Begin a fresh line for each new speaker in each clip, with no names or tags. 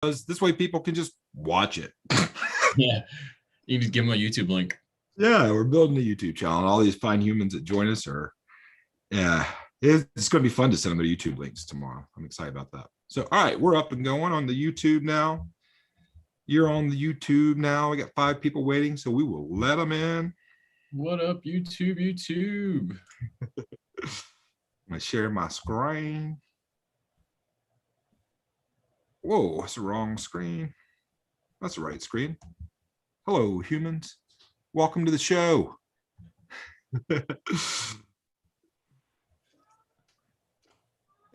This way people can just watch it.
Yeah. You can just give them a YouTube link.
Yeah, we're building a YouTube channel. And all these fine humans that join us are, yeah, it's going to be fun to send them the YouTube links tomorrow. I'm excited about that. So, all right, we're up and going on the YouTube now. You're on the YouTube now. We got 5 people waiting, so we will let them in.
What up, YouTube?
I'm going to share my screen. Whoa, that's the wrong screen. That's the right screen. Hello, humans. Welcome to the show. Thank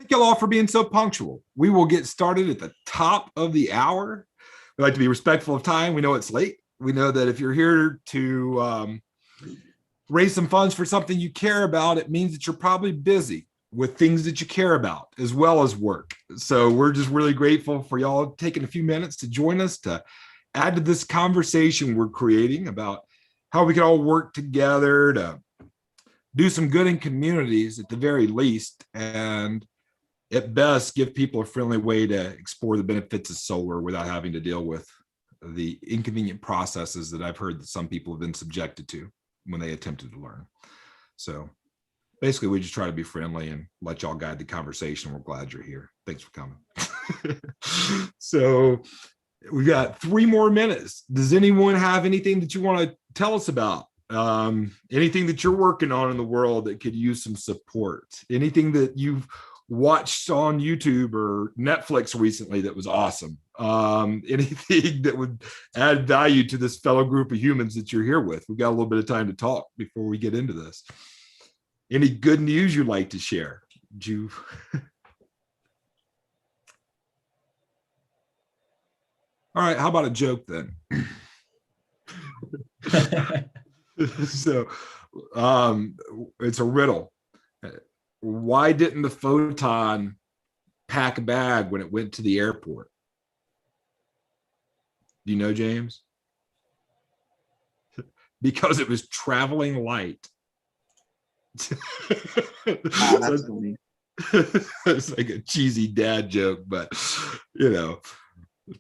you all for being so punctual. We will get started at the top of the hour. We like to be respectful of time. We know it's late. We know that if you're here to raise some funds for something you care about, it means that you're probably busy with things that you care about as well as work. So we're just really grateful for y'all taking a few minutes to join us to add to this conversation we're creating about how we can all work together to do some good in communities at the very least, and at best give people a friendly way to explore the benefits of solar without having to deal with the inconvenient processes that I've heard that some people have been subjected to when they attempted to learn. So basically, we just try to be friendly and let y'all guide the conversation. We're glad you're here. Thanks for coming. So we've got 3 more minutes. Does anyone have anything that you want to tell us about? Anything that you're working on in the world that could use some support? Anything that you've watched on YouTube or Netflix recently that was awesome? Anything that would add value to this fellow group of humans that you're here with? We've got a little bit of time to talk before we get into this. Any good news you'd like to share? All right, how about a joke then? So it's a riddle. Why didn't the photon pack a bag when it went to the airport? Do you know, James? Because it was traveling light.
That's funny.
It's like a cheesy dad joke, but you know,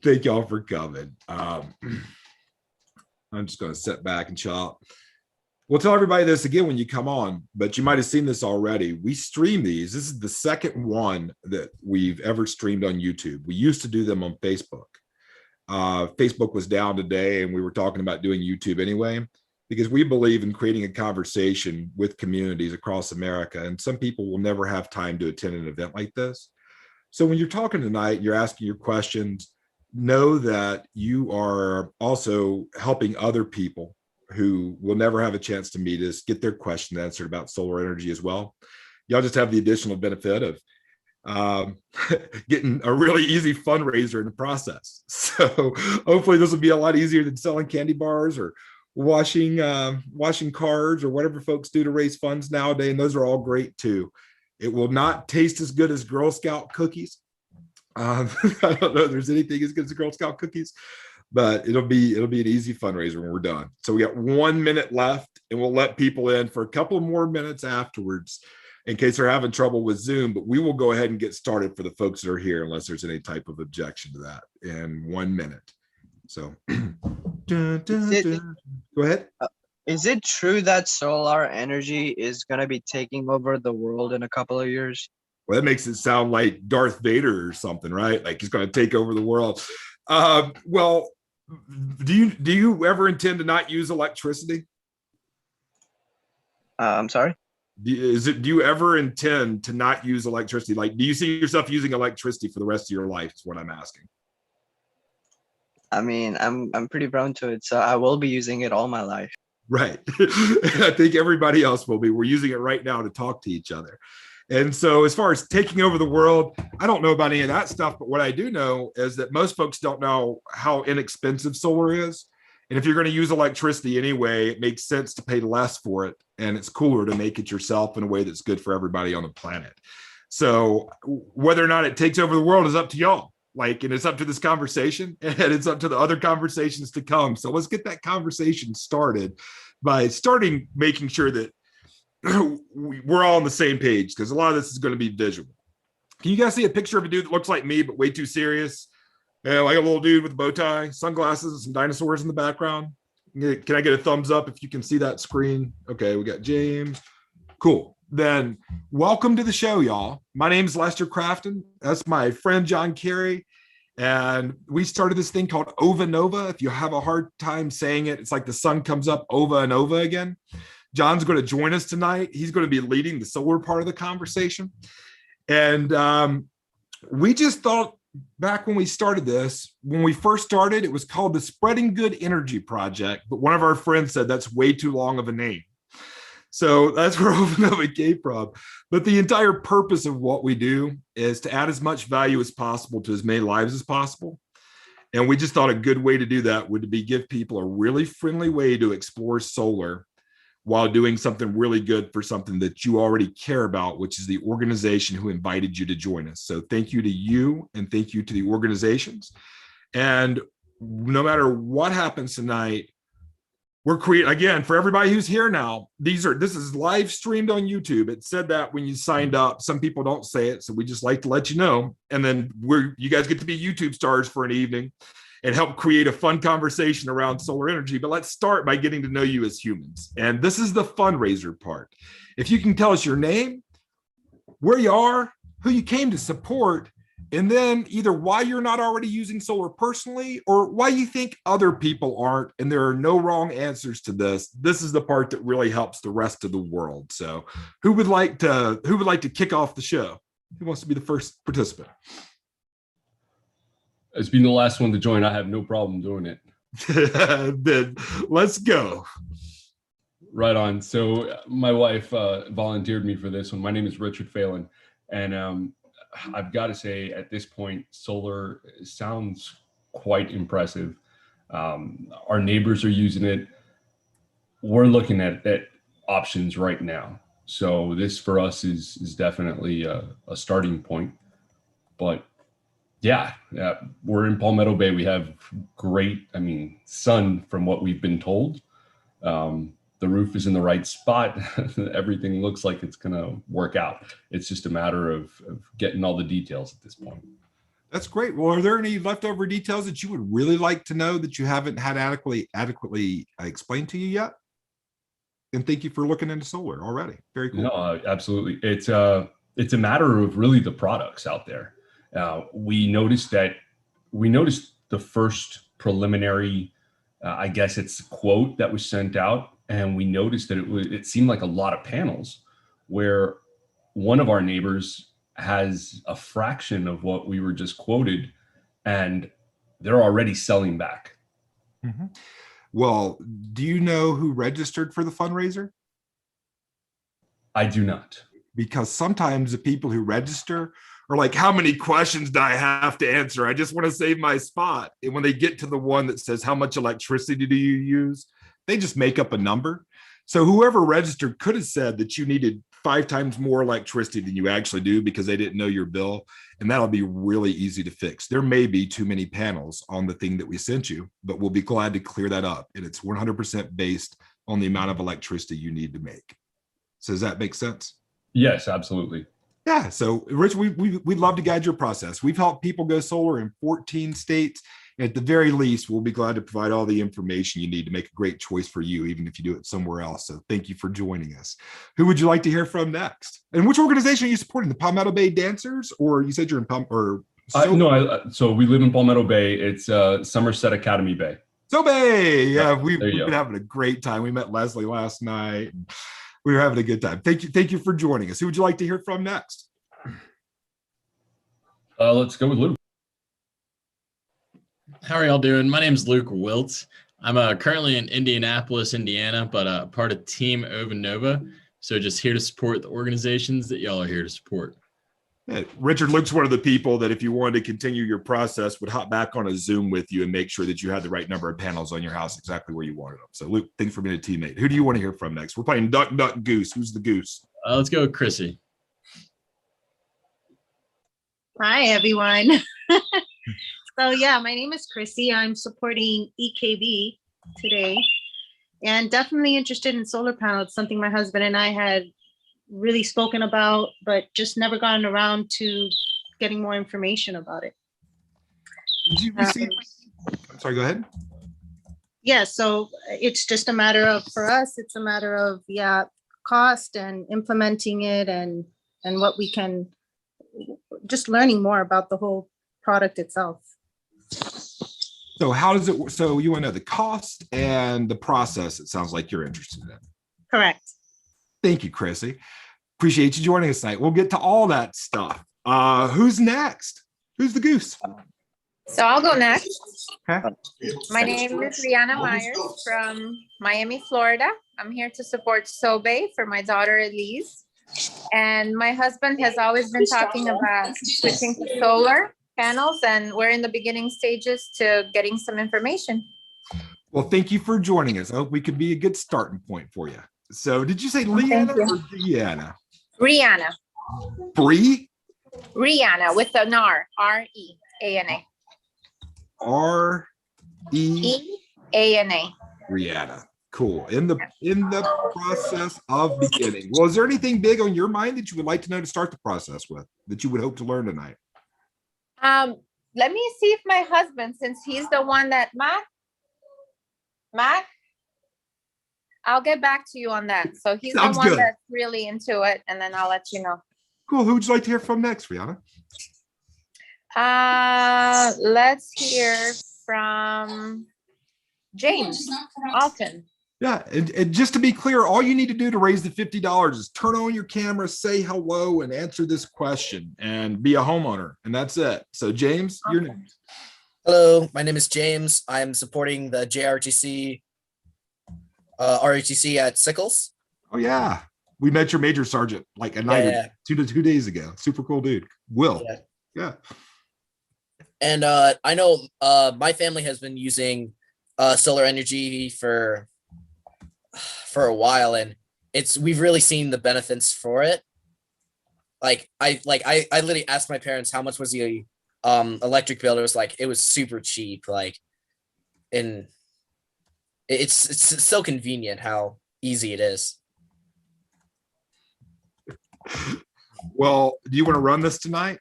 thank y'all for coming. I'm just going to sit back and chill out. We'll tell everybody this again when you come on, but you might have seen this already. We stream these. This is the second one that we've ever streamed on YouTube. We used to do them on Facebook. Facebook was down today, and we were talking about doing YouTube anyway, because we believe in creating a conversation with communities across America, and some people will never have time to attend an event like this. So when you're talking tonight, you're asking your questions, know that you are also helping other people who will never have a chance to meet us get their question answered about solar energy as well. Y'all just have the additional benefit of getting a really easy fundraiser in the process. So hopefully this will be a lot easier than selling candy bars or washing cars or whatever folks do to raise funds nowadays, and those are all great too. It will not taste as good as Girl Scout cookies. I don't know if there's anything as good as Girl Scout cookies, but it'll be an easy fundraiser when we're done. So we got 1 minute left, and we'll let people in for a couple more minutes afterwards in case they're having trouble with Zoom, but we will go ahead and get started for the folks that are here unless there's any type of objection to that in 1 minute. So go ahead.
Is it true that solar energy is going to be taking over the world in a couple of years?
Well, that makes it sound like Darth Vader or something, right? Like he's going to take over the world. Well, do you ever intend to not use electricity?
I'm sorry?
Do you ever intend to not use electricity? Like, do you see yourself using electricity for the rest of your life is what I'm asking.
I mean, I'm pretty prone to it, so I will be using it all my life.
Right. I think everybody else will be. We're using it right now to talk to each other. And so as far as taking over the world, I don't know about any of that stuff, but what I do know is that most folks don't know how inexpensive solar is. And if you're going to use electricity anyway, it makes sense to pay less for it. And it's cooler to make it yourself in a way that's good for everybody on the planet. So whether or not it takes over the world is up to y'all. And it's up to this conversation, and it's up to the other conversations to come. So let's get that conversation started by making sure that we're all on the same page, because a lot of this is going to be visual. Can you guys see a picture of a dude that looks like me, but way too serious? Yeah, like a little dude with a bow tie, sunglasses, and some dinosaurs in the background. Can I get a thumbs up if you can see that screen? Okay, we got James. Cool. Then welcome to the show, y'all. My name is Lester Crafton. That's my friend John Carey. And we started this thing called Ovanova. If you have a hard time saying it, it's like the sun comes up over and over again. John's going to join us tonight. He's going to be leading the solar part of the conversation. And we just thought back when we started this, when we first started, it was called the Spreading Good Energy Project. But one of our friends said that's way too long of a name. So that's where Ovanova came from. But the entire purpose of what we do is to add as much value as possible to as many lives as possible. And we just thought a good way to do that would be give people a really friendly way to explore solar while doing something really good for something that you already care about, which is the organization who invited you to join us. So thank you to you and thank you to the organizations. And no matter what happens tonight, we're creating, again, for everybody who's here now, this is live streamed on YouTube. It said that when you signed up. Some people don't say it, so we just like to let you know. And then you guys get to be YouTube stars for an evening and help create a fun conversation around solar energy. But let's start by getting to know you as humans. And this is the fundraiser part. If you can tell us your name, where you are, who you came to support, and then either why you're not already using solar personally or why you think other people aren't, and there are no wrong answers to this. This is the part that really helps the rest of the world. So who would like to kick off the show? Who wants to be the first participant?
As being the last one to join, I have no problem doing it.
Then let's go.
Right on. So my wife volunteered me for this one. My name is Richard Phelan, and I've got to say, at this point, solar sounds quite impressive. Our neighbors are using it. We're looking at options right now. So this for us is definitely a starting point. But yeah, we're in Palmetto Bay. We have great, sun from what we've been told. The roof is in the right spot. Everything looks like it's going to work out. It's just a matter of getting all the details at this point.
That's great. Well, are there any leftover details that you would really like to know that you haven't had adequately explained to you yet? And thank you for looking into solar already. Very cool.
No, absolutely. It's a matter of really the products out there. We noticed the first preliminary, I guess it's quote that was sent out. And we noticed that it seemed like a lot of panels, where one of our neighbors has a fraction of what we were just quoted, and they're already selling back.
Mm-hmm. Well, do you know who registered for the fundraiser?
I do not.
Because sometimes the people who register are like, how many questions do I have to answer? I just want to save my spot. And when they get to the one that says, how much electricity do you use? They just make up a number. So whoever registered could have said that you needed 5 times more electricity than you actually do because they didn't know your bill. And that'll be really easy to fix. There may be too many panels on the thing that we sent you, but we'll be glad to clear that up. And it's 100% based on the amount of electricity you need to make. So does that make sense?
Yes, absolutely.
Yeah. So Rich, we'd love to guide your process. We've helped people go solar in 14 states. At the very least, we'll be glad to provide all the information you need to make a great choice for you, even if you do it somewhere else. So thank you for joining us. Who would you like to hear from next? And which organization are you supporting? The Palmetto Bay Dancers, or you said you're in
No, so we live in Palmetto Bay. It's Somerset Academy Bay.
So Bay. Yeah, we've
been
having a great time. We met Leslie last night. We were having a good time. Thank you for joining us. Who would you like to hear from next?
Let's go with Luke.
How are y'all doing? My name is Luke Wilt. I'm currently in Indianapolis, Indiana, but part of Team Ovanova. So just here to support the organizations that y'all are here to support.
Yeah, Richard, Luke's one of the people that if you wanted to continue your process would hop back on a Zoom with you and make sure that you had the right number of panels on your house exactly where you wanted them. So Luke, thanks for being a teammate. Who do you want to hear from next? We're playing Duck, Duck, Goose. Who's the goose?
Let's go with Chrissy.
Hi, everyone. So yeah, my name is Chrissy. I'm supporting EKB today and definitely interested in solar panels, something my husband and I had really spoken about, but just never gotten around to getting more information about it.
Did you receive? I'm sorry, go ahead.
Yeah, so it's just a matter of, for us, it's a matter of, yeah, cost and implementing it and what we can, just learning more about the whole product itself.
So how does it, so you want to know the cost and the process, it sounds like you're interested in.
Correct.
Thank you, Chrissy. Appreciate you joining us tonight. We'll get to all that stuff. Who's next? Who's the goose?
So I'll go next.
Okay.
My name is Rihanna Myers from Miami, Florida. I'm here to support Sobe for my daughter Elise. And my husband has always been talking about switching to solar panels, and we're in the beginning stages to getting some information.
Well, thank you for joining us. I hope we could be a good starting point for you. So did you say
Thank
Leanna
you.
or Deanna?
Rihanna.
Bree?
Rihanna with an R. R-E-A-N-A.
R-E?
E-A-N-A.
Rihanna. Cool. In the process of beginning. Well, is there anything big on your mind that you would like to know to start the process with that you would hope to learn tonight?
Let me see if my husband, since he's the one that Mac, I'll get back to you on that. So he's
Sounds
the one
good.
that's really into it, and then I'll let you know.
Cool. Who would you like to hear from next, Rihanna?
Let's hear from James Alton.
Yeah, and just to be clear, all you need to do to raise the $50 is turn on your camera, say hello, and answer this question, and be a homeowner, and that's it. So, James, you're next.
Hello, my name is James. I'm supporting the JRTC ROTC at Sickles.
Oh yeah, we met your major sergeant like a night or two days ago. Super cool dude. Will. Yeah.
And I know my family has been using solar energy for a while, and we've really seen the benefits for it. I literally asked my parents how much was the electric bill. It was super cheap. And it's so convenient how easy it is.
Well, do you want to run this tonight?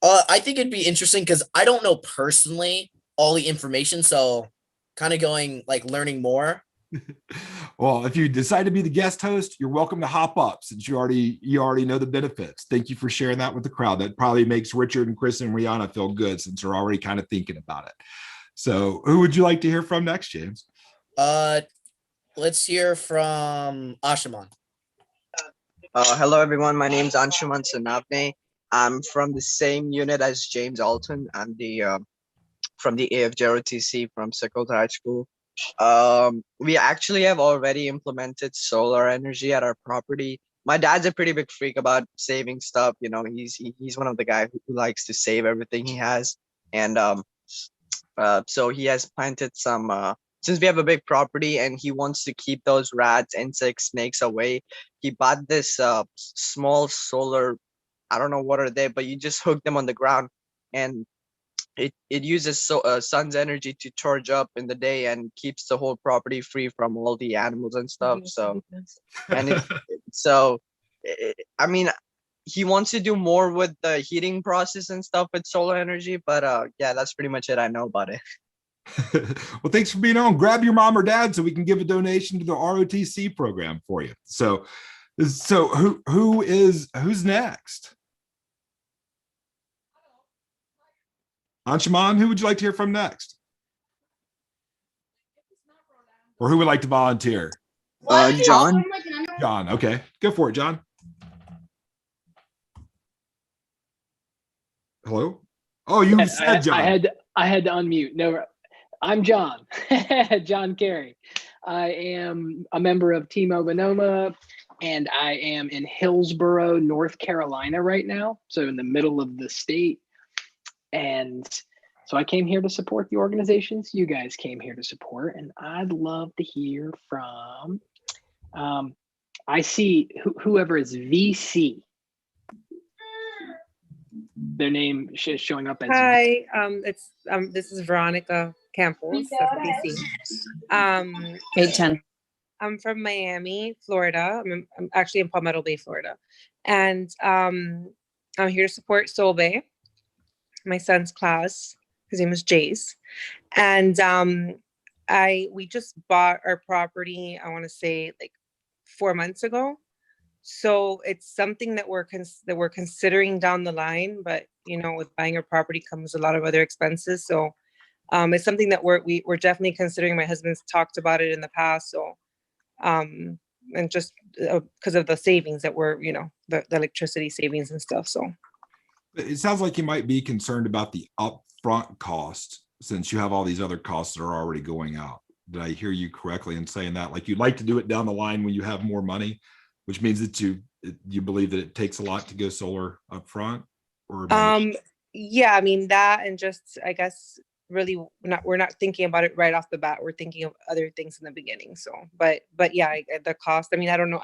I think it'd be interesting because I don't know personally all the information, so kind of learning more.
Well, if you decide to be the guest host, you're welcome to hop up since you already know the benefits. Thank you for sharing that with the crowd. That probably makes Richard and Chris and Rihanna feel good since they're already kind of thinking about it. So who would you like to hear from next, James?
Let's hear from Ashaman.
Hello, everyone. My name is Anshuman Sanavne. I'm from the same unit as James Alton. I'm from the AFJROTC from Sickles High School. We actually have already implemented solar energy at our property. My dad's a pretty big freak about saving stuff. You know, he's one of the guys who likes to save everything he has. And so he has planted some, since we have a big property and he wants to keep those rats, insects, snakes away, he bought this small solar, I don't know what are they, but you just hook them on the ground, and it uses sun's energy to charge up in the day and keeps the whole property free from all the animals and stuff. So, and I mean, he wants to do more with the heating process and stuff with solar energy, but yeah, that's pretty much it I know about it.
Well, thanks for being on. Grab your mom or dad so we can give a donation to the ROTC program for you. So who's next? Anshuman, who would you like to hear from next? Or who would like to volunteer?
John.
John, okay. Go for it, John. Hello? Oh, you said John.
I had to unmute. No, I'm John. John Carey. I am a member of Team Ovanova, and I am in Hillsborough, North Carolina right now. So in the middle of the state. And so I came here to support the organizations you guys came here to support. And I'd love to hear from, I see whoever is VC. Their name is showing up as
Hi, this is Veronica Campos of BC.
810.
I'm from Miami, Florida. I'm actually in Palmetto Bay, Florida, and I'm here to support Solvay. my son's class. His name is Jace. And we just bought our property, I want to say like 4 months ago. So it's something that we're considering down the line, but you know, with buying a property comes a lot of other expenses. So it's something that we're definitely considering. My husband's talked about it in the past. So and just because of the savings that we're, you know, the electricity savings and stuff. So
It sounds like you might be concerned about the upfront cost since you have all these other costs that are already going out. Did I hear you correctly in saying that? Like you'd like to do it down the line when you have more money, which means that you believe that it takes a lot to go solar upfront? Or
yeah, I mean that, and just I guess really we're not thinking about it right off the bat. We're thinking of other things in the beginning. So, but yeah, the cost. I mean, I don't know.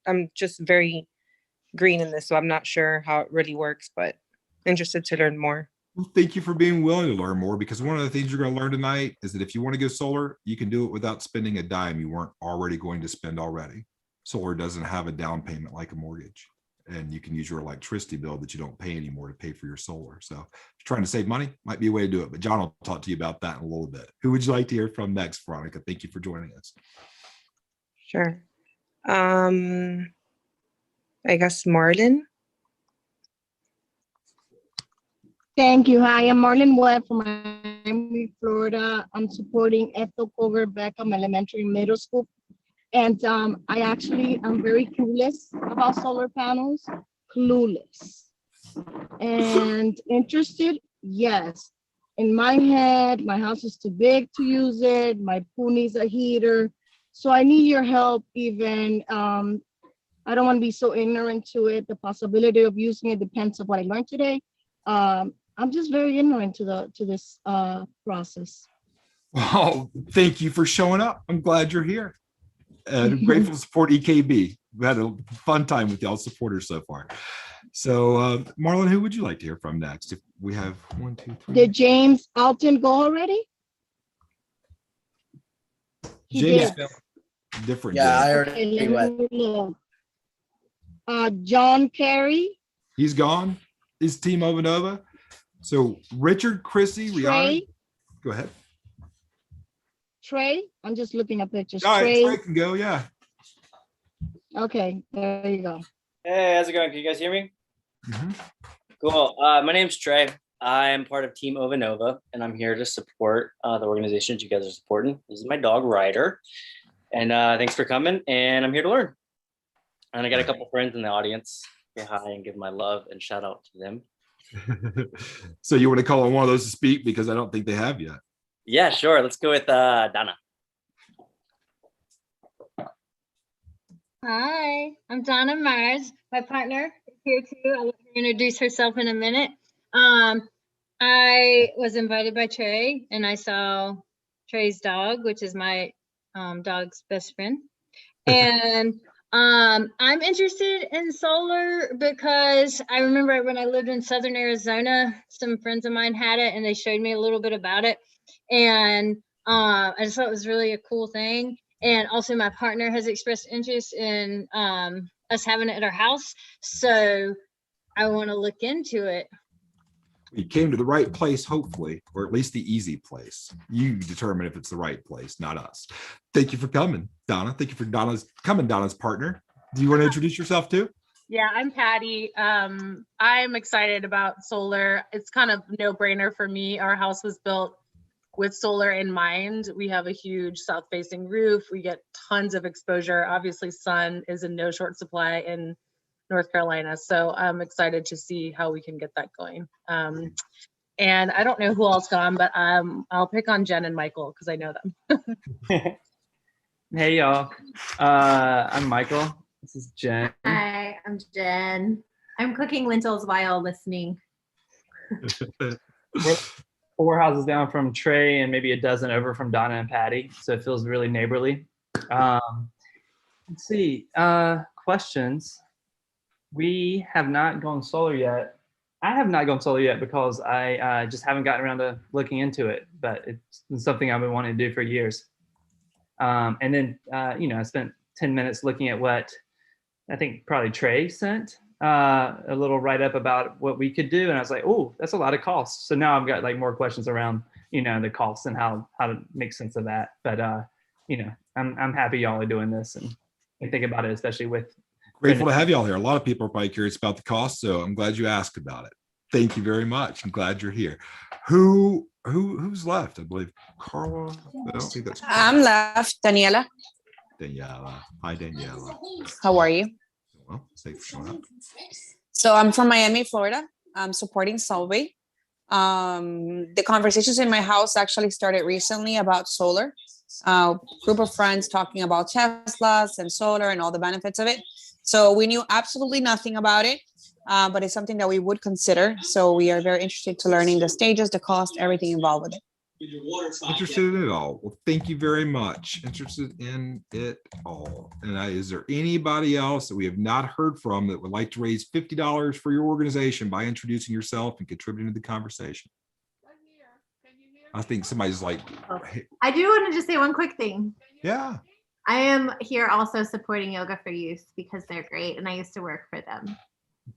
I'm just very green in this, so I'm not sure how it really works, but interested to learn more.
Well, thank you for being willing to learn more, because one of the things you're going to learn tonight is that if you want to go solar, you can do it without spending a dime you weren't already going to spend already. Solar doesn't have a down payment like a mortgage, and you can use your electricity bill that you don't pay anymore to pay for your solar. So if you're trying to save money, might be a way to do it, but John will talk to you about that in a little bit. Who would you like to hear from next, Veronica? Thank you for joining us.
Sure. I guess Marlon.
Thank you. Hi, I'm Marlon Webb from Miami, Florida. I'm supporting Ethel Cover Beckham Elementary and Middle School. And I'm very clueless about solar panels. Clueless. And interested? Yes. In my head, my house is too big to use it. My pool needs a heater. So I need your help even. I don't want to be so ignorant to it. The possibility of using it depends on what I learned today. I'm just very ignorant to this process.
Well, thank you for showing up. I'm glad you're here. And grateful to support EKB. We had a fun time with y'all supporters so far. So, Marlon, who would you like to hear from next? If we have 1, 2, 3.
Did James Alton go already?
James, different.
Yeah, I
James.
already went.
John Kerry.
He's gone. Is Team Ovanova. So Richard, Chrissy, Rihanna. Go ahead.
Trey, I'm just looking at pictures.
All right,
Trey
can go, yeah.
Okay, there you go.
Hey, how's it going? Can you guys hear me?
Mm-hmm.
Cool. My name's Trey. I'm part of Team Ovanova, and I'm here to support the organizations you guys are supporting. This is my dog, Ryder. And thanks for coming, and I'm here to learn. And I got a couple friends in the audience. Say hi and give my love and shout out to them.
So you want to call on one of those to speak, because I don't think they have yet.
Yeah, sure. Let's go with Donna.
Hi, I'm Donna Mars. My partner is here too. I'll let her introduce herself in a minute. I was invited by Trey, and I saw Trey's dog, which is my dog's best friend. And I'm interested in solar because I remember when I lived in Southern Arizona, some friends of mine had it and they showed me a little bit about it. And I just thought it was really a cool thing. And also my partner has expressed interest in us having it at our house. So I want to look into it.
You came to the right place, hopefully, or at least the easy place. You determine if it's the right place, not us. Thank you for coming, Donna. Thank you for Donna's partner. Do you want to introduce yourself too?
Yeah, I'm Patty. I'm excited about solar. It's kind of no-brainer for me. Our house was built with solar in mind. We have a huge south-facing roof. We get tons of exposure. Obviously, sun is in no short supply in North Carolina. So I'm excited to see how we can get that going. And I don't know who else gone, but I'll pick on Jen and Michael because I know them.
Hey, y'all. I'm Michael. This is Jen.
Hi, I'm Jen. I'm cooking lentils while listening.
We're 4 houses down from Trey and maybe a dozen over from Donna and Patty. So it feels really neighborly. Let's see. Questions. We have not gone solar yet. I have not gone solar yet because I just haven't gotten around to looking into it, but it's something I've been wanting to do for years. And then, I spent 10 minutes looking at what I think probably Trey sent a little write up about what we could do, and I was like, oh, that's a lot of costs. So now I've got like more questions around, the costs and how to make sense of that. But I'm happy y'all are doing this and think about it, especially with
Grateful to have you all here. A lot of people are probably curious about the cost, so I'm glad you asked about it. Thank you very much. I'm glad you're here. Who's left? I believe Carla. I don't think that's
I'm left. Daniela.
Daniela. Hi, Daniela.
How are you?
Well, thanks for showing up.
So I'm from Miami, Florida. I'm supporting Solvay. The conversations in my house actually started recently about solar. Group of friends talking about Teslas and solar and all the benefits of it. So we knew absolutely nothing about it, but it's something that we would consider. So we are very interested to learning the stages, the cost, everything involved with it.
Interested in it all. Well, thank you very much. Interested in it all. And is there anybody else that we have not heard from that would like to raise $50 for your organization by introducing yourself and contributing to the conversation? I think somebody's like, hey.
I do want to just say one quick thing.
Yeah.
I am here also supporting Yoga for Youth because they're great and I used to work for them.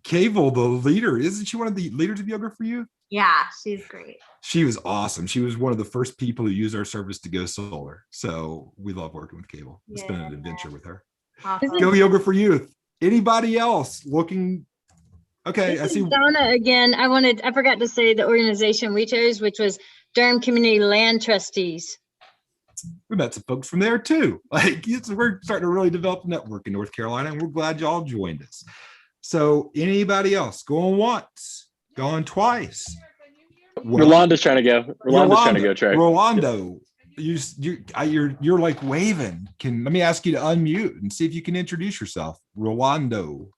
Cable, the leader, isn't she one of the leaders of Yoga for You?
Yeah, she's great.
She was awesome. She was one of the first people who used our service to go solar. So we love working with Cable. It's been an adventure with her.
Awesome.
Go Yoga for Youth. Anybody else looking? Okay,
This
I see.
is Donna again. I forgot to say the organization we chose, which was Durham Community Land Trustees.
We met some folks from there too. We're starting to really develop a network in North Carolina, and we're glad y'all joined us. So anybody else going once, going twice?
Rolando's trying to go. Rolando's trying to go, Trey.
Rolando, you're like waving. Let me ask you to unmute and see if you can introduce yourself. Rolando,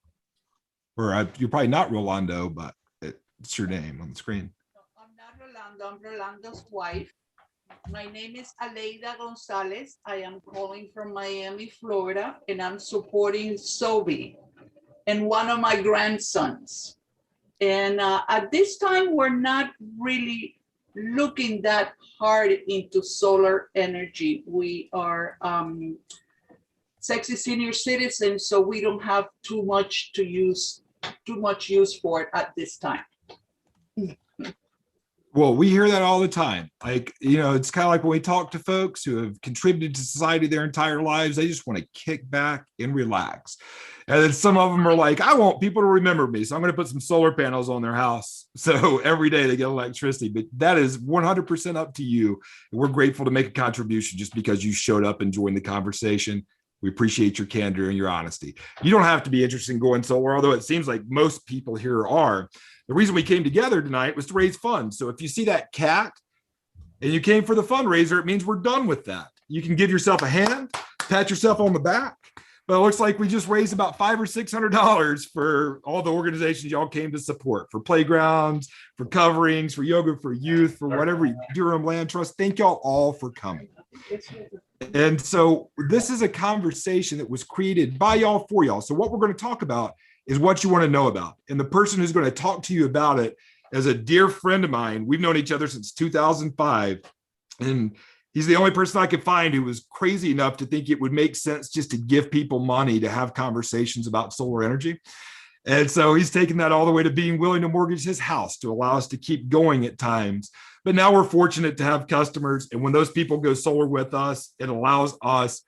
you're probably not Rolando, but it's your name on the screen.
I'm not Rolando. I'm Rolando's wife. My name is Aleida Gonzalez. I am calling from Miami, Florida, and I'm supporting Sobe and one of my grandsons. And at this time, we're not really looking that hard into solar energy. We are sexy senior citizens, so we don't have too much use for it at this time.
Well, we hear that all the time. It's kind of like when we talk to folks who have contributed to society their entire lives, they just want to kick back and relax. And then some of them are like, I want people to remember me, so I'm going to put some solar panels on their house. So every day they get electricity, but that is 100% up to you. And we're grateful to make a contribution just because you showed up and joined the conversation. We appreciate your candor and your honesty. You don't have to be interested in going solar, although it seems like most people here are. The reason we came together tonight was to raise funds. So if you see that cat and you came for the fundraiser, it means we're done with that. You can give yourself a hand, pat yourself on the back. But it looks like we just raised about $500 or $600 for all the organizations y'all came to support, for playgrounds, for coverings, for Yoga for Youth, for whatever, Durham Land Trust. Thank y'all all for coming. And so this is a conversation that was created by y'all for y'all. So what we're going to talk about is what you want to know about. And the person who's going to talk to you about it is a dear friend of mine. We've known each other since 2005. And he's the only person I could find who was crazy enough to think it would make sense just to give people money to have conversations about solar energy. And so he's taken that all the way to being willing to mortgage his house to allow us to keep going at times. But now we're fortunate to have customers. And when those people go solar with us, it allows us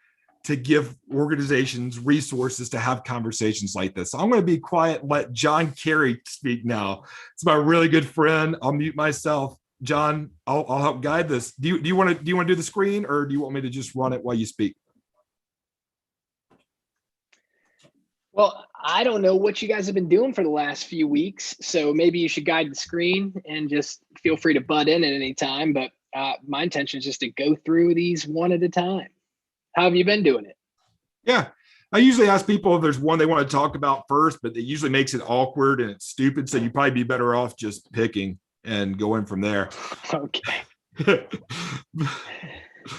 to give organizations resources to have conversations like this. So I'm going to be quiet and let John Carey speak now. It's my really good friend. I'll mute myself. John, I'll help guide this. Do you want to do the screen, or do you want me to just run it while you speak?
Well, I don't know what you guys have been doing for the last few weeks, so maybe you should guide the screen and just feel free to butt in at any time. But my intention is just to go through these one at a time. How have you been doing it?
Yeah, I usually ask people if there's one they want to talk about first, but it usually makes it awkward and it's stupid. So you'd probably be better off just picking and going from there.
Okay.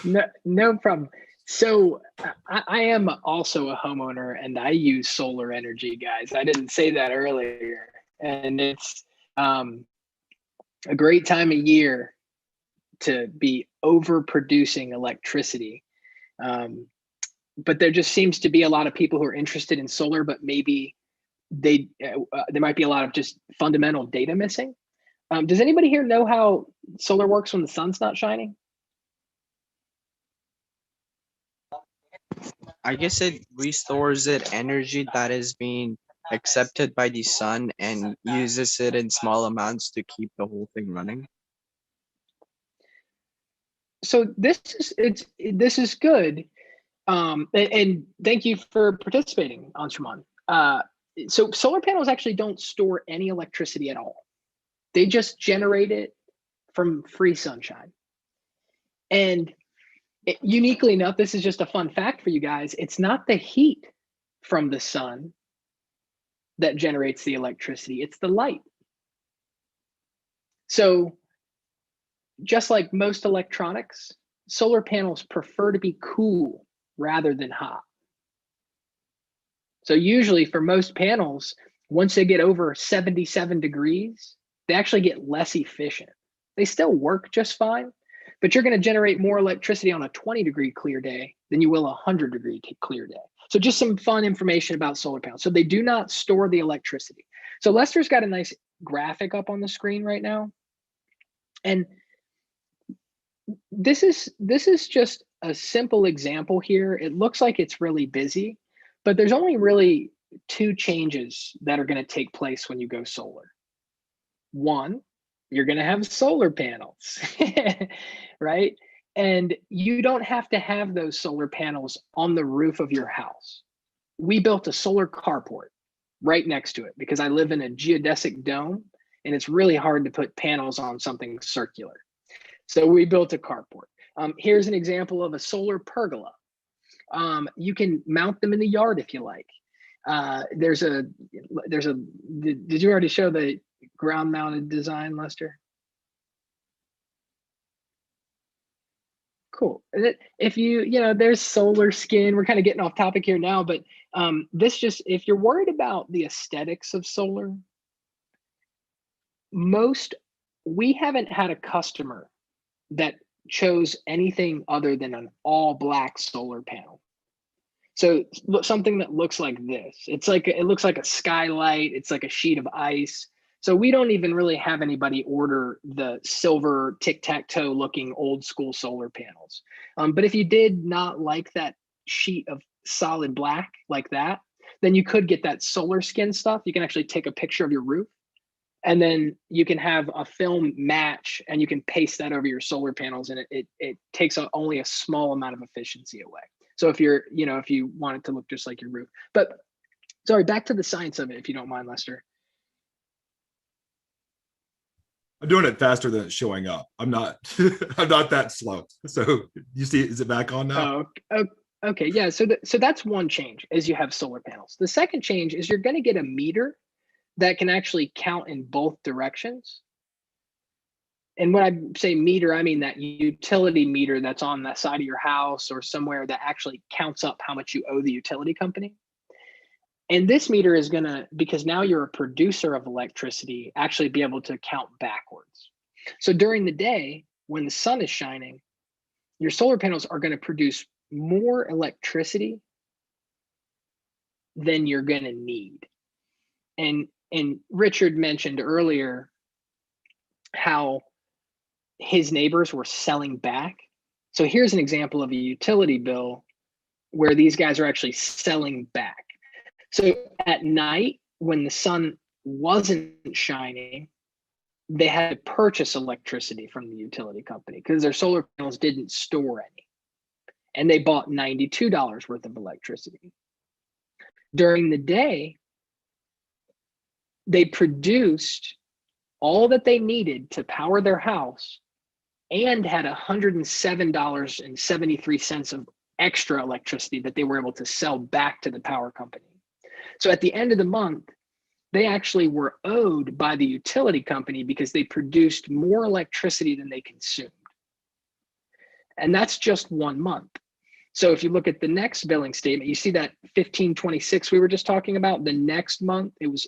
No problem. So I am also a homeowner and I use solar energy, guys. I didn't say that earlier. And it's a great time of year to be overproducing electricity. But there just seems to be a lot of people who are interested in solar, but maybe there might be a lot of just fundamental data missing. Does anybody here know how solar works when the sun's not shining?
I guess it restores it energy that is being accepted by the sun and uses it in small amounts to keep the whole thing running.
So this is good. And thank you for participating, Anshuman. So solar panels actually don't store any electricity at all. They just generate it from free sunshine. And uniquely enough, this is just a fun fact for you guys. It's not the heat from the sun that generates the electricity, it's the light. So just like most electronics, solar panels prefer to be cool rather than hot. So usually for most panels, once they get over 77 degrees, they actually get less efficient. They still work just fine, but you're going to generate more electricity on a 20-degree clear day than you will a 100-degree clear day. So just some fun information about solar panels. So they do not store the electricity. So Lester's got a nice graphic up on the screen right now. And this is just a simple example here. It looks like it's really busy, but there's only really two changes that are going to take place when you go solar. One, you're going to have solar panels, right? And you don't have to have those solar panels on the roof of your house. We built a solar carport right next to it because I live in a geodesic dome and it's really hard to put panels on something circular. So we built a carport. Here's an example of a solar pergola. You can mount them in the yard if you like. Did you already show the ground mounted design, Lester? Cool. If there's solar skin, we're kind of getting off topic here now, but if you're worried about the aesthetics of solar, we haven't had a customer that chose anything other than an all black solar panel. So something that looks like this. It looks like a skylight. It's like a sheet of ice. So we don't even really have anybody order the silver tic-tac-toe looking old school solar panels. But if you did not like that sheet of solid black like that, then you could get that solar skin stuff. You can actually take a picture of your roof and then you can have a film match and you can paste that over your solar panels and it takes only a small amount of efficiency away. So if you want it to look just like your roof. But sorry, back to the science of it, if you don't mind, Lester.
I'm doing it faster than it's showing up. I'm not that slow. So you see, is it back on now?
Oh, okay. Yeah. So that's one change is you have solar panels. The second change is you're going to get a meter that can actually count in both directions. And when I say meter, I mean that utility meter that's on the side of your house or somewhere that actually counts up how much you owe the utility company. And this meter is going to, because now you're a producer of electricity, actually be able to count backwards. So during the day, when the sun is shining, your solar panels are going to produce more electricity than you're going to need. And Richard mentioned earlier how his neighbors were selling back. So here's an example of a utility bill where these guys are actually selling back. So at night, when the sun wasn't shining, they had to purchase electricity from the utility company because their solar panels didn't store any. And they bought $92 worth of electricity. During the day, they produced all that they needed to power their house and had $107.73 of extra electricity that they were able to sell back to the power company. So at the end of the month, they actually were owed by the utility company because they produced more electricity than they consumed. And that's just 1 month. So if you look at the next billing statement, you see that 1526 we were just talking about. The next month, the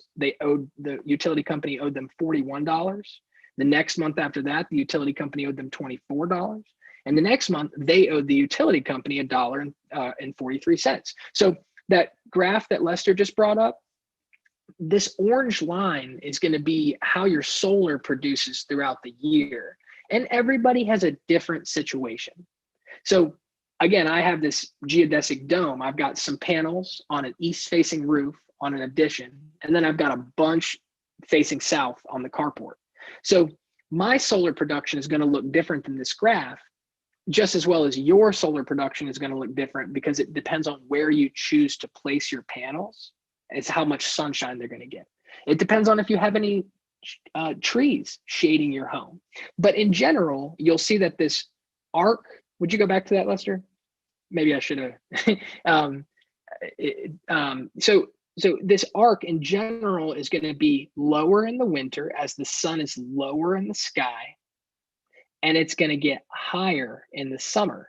utility company owed them $41. The next month after that, the utility company owed them $24. And the next month, they owed the utility company $1.43. So that graph that Lester just brought up, this orange line is going to be how your solar produces throughout the year. And everybody has a different situation. So again, I have this geodesic dome. I've got some panels on an east facing roof on an addition, and then I've got a bunch facing south on the carport. So my solar production is going to look different than this graph, just as well as your solar production is going to look different, because it depends on where you choose to place your panels. It's how much sunshine they're going to get. It depends on if you have any trees shading your home. But in general, you'll see that this arc, would you go back to that, Lester? Maybe I should have. So this arc in general is going to be lower in the winter as the sun is lower in the sky, and it's going to get higher in the summer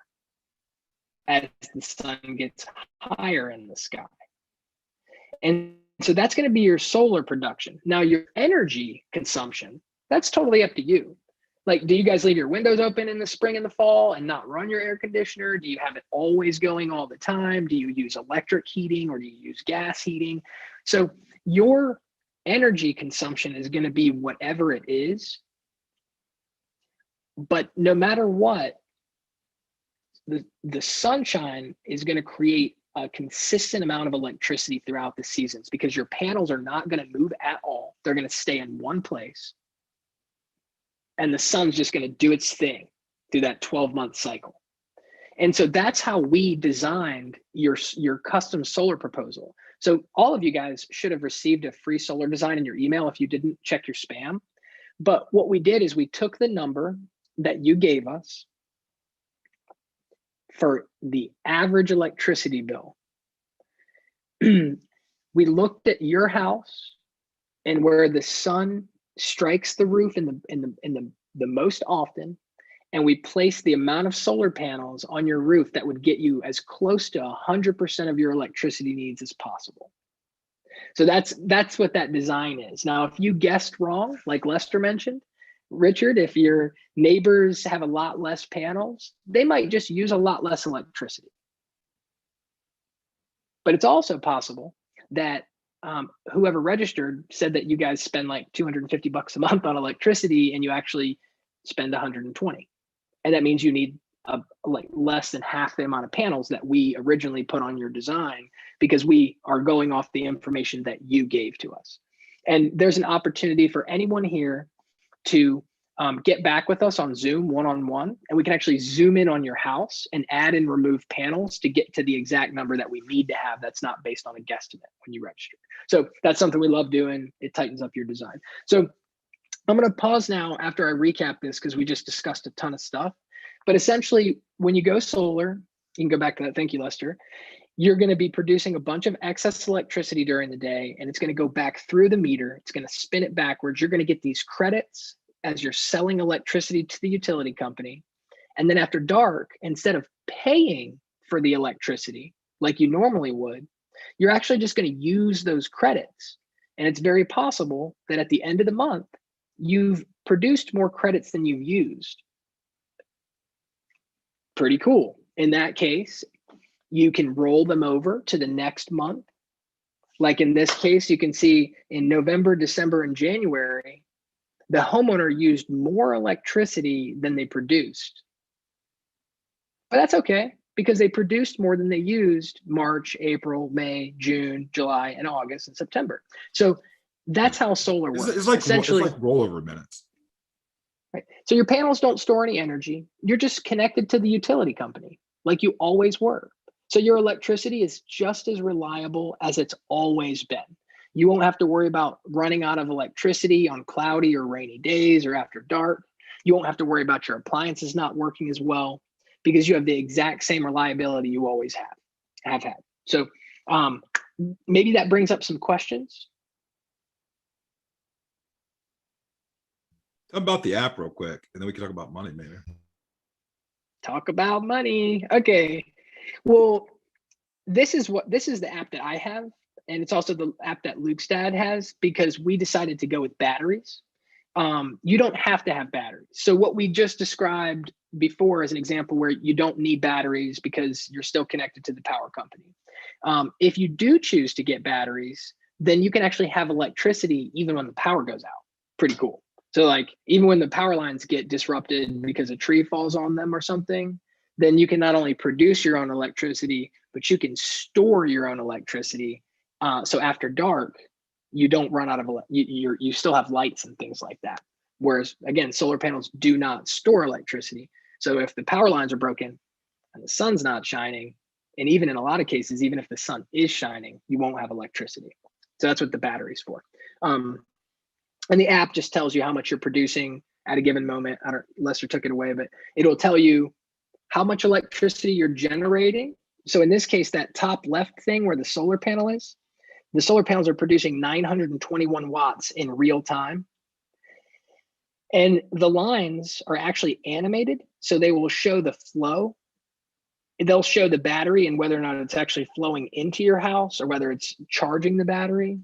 as the sun gets higher in the sky. And so that's going to be your solar production. Now, your energy consumption, that's totally up to you. Like, do you guys leave your windows open in the spring and the fall and not run your air conditioner? Do you have it always going all the time? Do you use electric heating, or do you use gas heating? So your energy consumption is going to be whatever it is. But no matter what, the sunshine is going to create a consistent amount of electricity throughout the seasons, because your panels are not going to move at all. They're going to stay in one place. And the sun's just going to do its thing through that 12-month cycle. And so that's how we designed your custom solar proposal. So all of you guys should have received a free solar design in your email. If you didn't, check your spam. But what we did is we took the number that you gave us for the average electricity bill. We looked at your house and where the sun strikes the roof in the most often, and we placed the amount of solar panels on your roof that would get you as close to 100% of your electricity needs as possible. So that's what that design is. Now, if you guessed wrong, like Lester mentioned, Richard, if your neighbors have a lot less panels, they might just use a lot less electricity. But it's also possible that whoever registered said that you guys spend like $250 a month on electricity, and you actually spend 120. And that means you need like less than half the amount of panels that we originally put on your design, because we are going off the information that you gave to us. And there's an opportunity for anyone here to get back with us on Zoom one-on-one, and we can actually zoom in on your house and add and remove panels to get to the exact number that we need to have that's not based on a guesstimate when you register. So that's something we love doing. It tightens up your design. So I'm going to pause now after I recap this, because we just discussed a ton of stuff. But essentially, when you go solar, you can go back to that. Thank you, Lester. You're going to be producing a bunch of excess electricity during the day, and it's going to go back through the meter. It's going to spin it backwards. You're going to get these credits as you're selling electricity to the utility company. And then after dark, instead of paying for the electricity like you normally would, you're actually just going to use those credits. And it's very possible that at the end of the month, you've produced more credits than you've used. Pretty cool. In that case, you can roll them over to the next month. Like in this case, you can see in November, December, and January, the homeowner used more electricity than they produced. But that's okay, because they produced more than they used March, April, May, June, July, and August, and September. So that's how solar works.
It's like rollover minutes.
Right. So your panels don't store any energy. You're just connected to the utility company like you always were. So your electricity is just as reliable as it's always been. You won't have to worry about running out of electricity on cloudy or rainy days or after dark. You won't have to worry about your appliances not working as well, because you have the exact same reliability you always have had. So maybe that brings up some questions.
Talk about the app real quick, and then we can talk about money, maybe.
Talk about money. Okay. Well, this is the app that I have. And it's also the app that Luke's dad has, because we decided to go with batteries. You don't have to have batteries. So what we just described before as an example where you don't need batteries because you're still connected to the power company. If you do choose to get batteries, then you can actually have electricity even when the power goes out. Pretty cool. So like even when the power lines get disrupted because a tree falls on them or something, then you can not only produce your own electricity, but you can store your own electricity. So after dark, you don't run out of you still have lights and things like that. Whereas again, solar panels do not store electricity. So if the power lines are broken and the sun's not shining, and even in a lot of cases, even if the sun is shining, you won't have electricity. So that's what the battery's for. And the app just tells you how much you're producing at a given moment. I don't, Lester took it away, but it'll tell you how much electricity you're generating. So in this case, that top left thing where the solar panel is, the solar panels are producing 921 watts in real time. And the lines are actually animated. So they will show the flow. They'll show the battery and whether or not it's actually flowing into your house or whether it's charging the battery.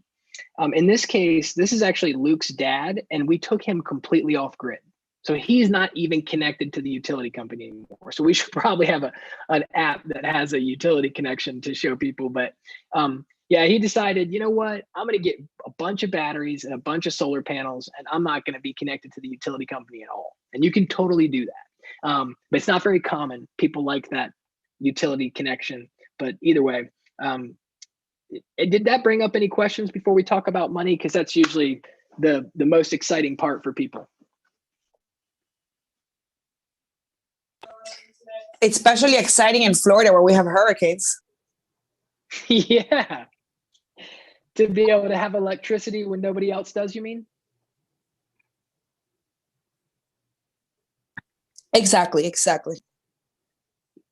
In this case, this is actually Luke's dad, and we took him completely off grid. So he's not even connected to the utility company anymore. So we should probably have an app that has a utility connection to show people. But yeah, he decided, you know what, I'm going to get a bunch of batteries and a bunch of solar panels, and I'm not going to be connected to the utility company at all. And you can totally do that. But it's not very common. People like that utility connection. But either way, did that bring up any questions before we talk about money? Because that's usually the most exciting part for people.
It's especially exciting in Florida where we have hurricanes.
Yeah. To be able to have electricity when nobody else does, you mean?
Exactly.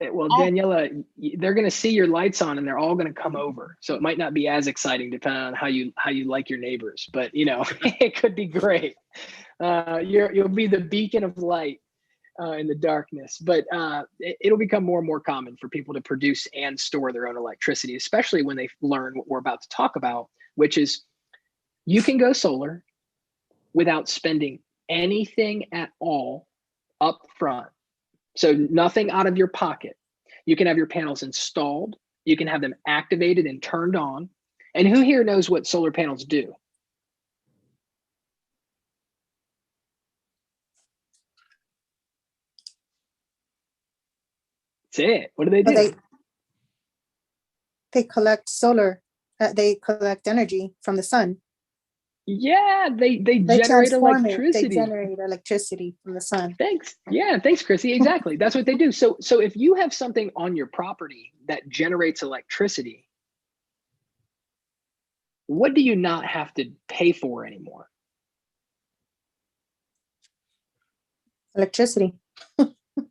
Well, Daniela, they're going to see your lights on and they're all going to come over. So it might not be as exciting depending on how you like your neighbors, but you know, it could be great. You'll be the beacon of light in the darkness, but it'll become more and more common for people to produce and store their own electricity, especially when they learn what we're about to talk about, which is you can go solar without spending anything at all up front. So nothing out of your pocket. You can have your panels installed. You can have them activated and turned on. And who here knows what solar panels do? That's it. What do they do?
They collect solar. They collect energy from the sun.
Yeah, they generate
transform
electricity.
They generate electricity from the sun.
Thanks. Yeah, thanks, Chrissy. Exactly. That's what they do. So if you have something on your property that generates electricity, what do you not have to pay for anymore?
Electricity.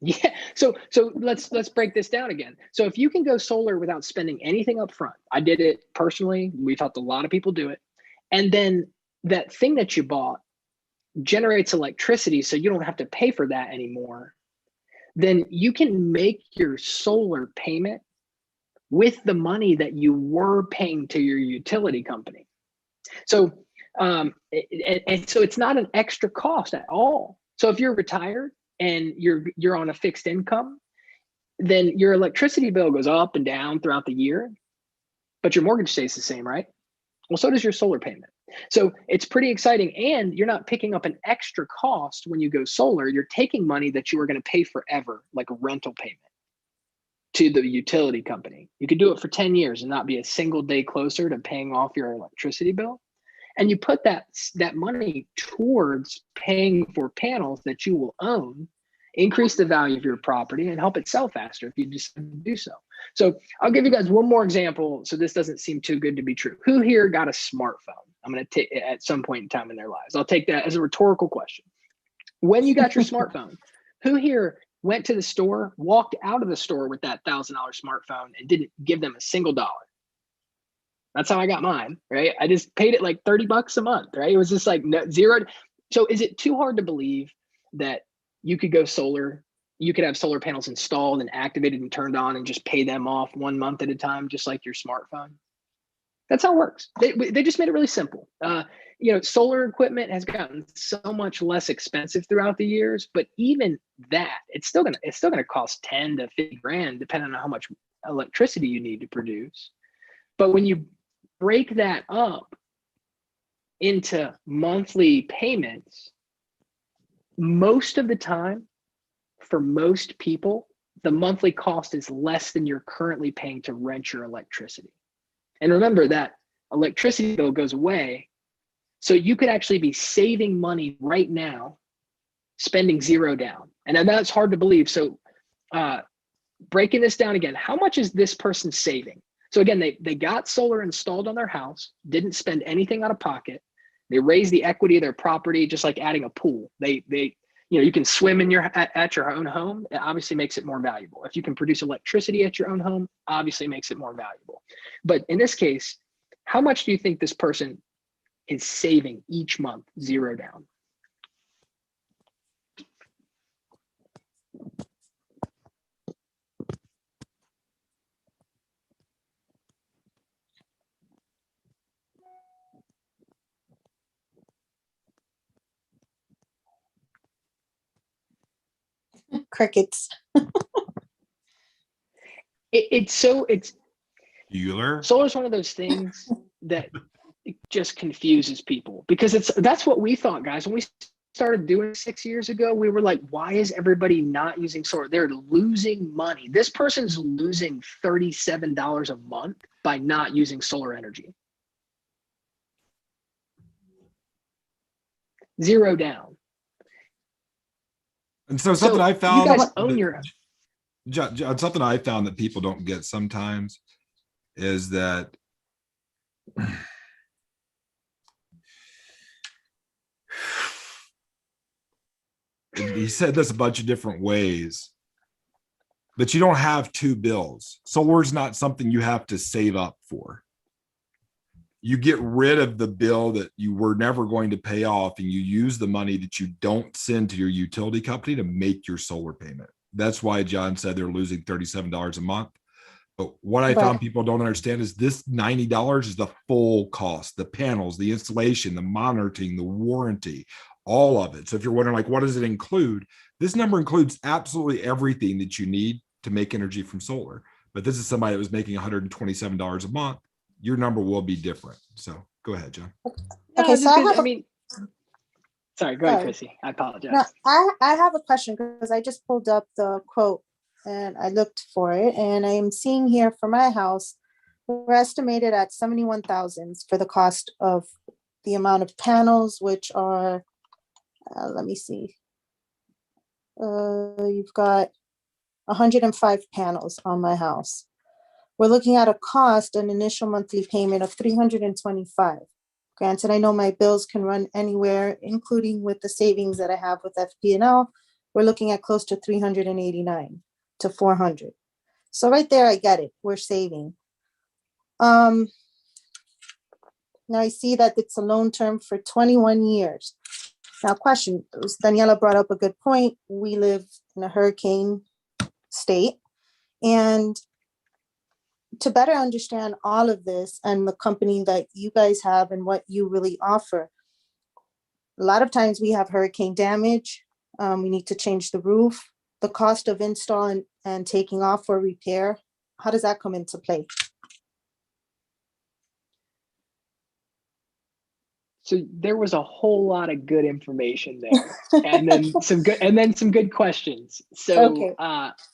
Yeah. So let's break this down again. So if you can go solar without spending anything up front, I did it personally. We've helped a lot of people do it. And then that thing that you bought generates electricity, so you don't have to pay for that anymore. Then you can make your solar payment with the money that you were paying to your utility company. So and so it's not an extra cost at all. So if you're retired and you're on a fixed income, then your electricity bill goes up and down throughout the year, but your mortgage stays the same, right? Well, so does your solar payment. So it's pretty exciting, and you're not picking up an extra cost when you go solar. You're taking money that you were going to pay forever, like a rental payment, to the utility company. You could do it for 10 years and not be a single day closer to paying off your electricity bill. And you put that money towards paying for panels that you will own, increase the value of your property, and help it sell faster if you decide to do so. So I'll give you guys one more example so this doesn't seem too good to be true. Who here got a smartphone? I'm going to take it at some point in time in their lives. I'll take that as a rhetorical question. When you got your smartphone, who here went to the store, walked out of the store with that $1,000 smartphone and didn't give them a single dollar? That's how I got mine, right? I just paid it like $30 a month, right? It was just like zero. So is it too hard to believe that you could go solar, you could have solar panels installed and activated and turned on and just pay them off 1 month at a time, just like your smartphone? That's how it works. They just made it really simple. You know, solar equipment has gotten so much less expensive throughout the years, but even that, it's still gonna cost 10 to 50 grand, depending on how much electricity you need to produce. But when you break that up into monthly payments, most of the time, for most people, the monthly cost is less than you're currently paying to rent your electricity. And remember that electricity bill goes away. So you could actually be saving money right now, spending zero down. And that's hard to believe. So breaking this down again, how much is this person saving? So again, they got solar installed on their house, didn't spend anything out of pocket. They raised the equity of their property, just like adding a pool. You can swim at your own home. It obviously makes it more valuable. If you can produce electricity at your own home, obviously makes it more valuable. But in this case, how much do you think this person is saving each month, zero down?
Crickets.
It's
Bueller.
Solar is one of those things that it just confuses people, because that's what we thought, guys. When we started doing 6 years ago, we were like, why is everybody not using solar? They're losing money. This person's losing $37 a month by not using solar energy. Zero down.
And so something I found,
you guys own your
John, something I found that people don't get sometimes is that he said this a bunch of different ways, but you don't have two bills. Solar is not something you have to save up for. You get rid of the bill that you were never going to pay off, and you use the money that you don't send to your utility company to make your solar payment. That's why John said they're losing $37 a month. But what I found people don't understand is this $90 is the full cost, the panels, the installation, the monitoring, the warranty, all of it. So if you're wondering, like, what does it include? This number includes absolutely everything that you need to make energy from solar. But this is somebody that was making $127 a month. Your number will be different. So go ahead, John.
Okay, so
sorry, go ahead, Chrissy. I apologize.
No, I have a question, because I just pulled up the quote and I looked for it, and I am seeing here for my house, we're estimated at 71,000 for the cost of the amount of panels, which are, let me see. You've got 105 panels on my house. We're looking at a cost, an initial monthly payment of 325. Granted, I know my bills can run anywhere, including with the savings that I have with FP&L. We're looking at close to 389 to 400. So right there, I get it. We're saving. Now I see that it's a loan term for 21 years. Now, question, Daniela brought up a good point. We live in a hurricane state, and to better understand all of this and the company that you guys have and what you really offer, a lot of times we have hurricane damage. We need to change the roof. The cost of install and taking off for repair, how does that come into play?
So there was a whole lot of good information there, and then some good questions. So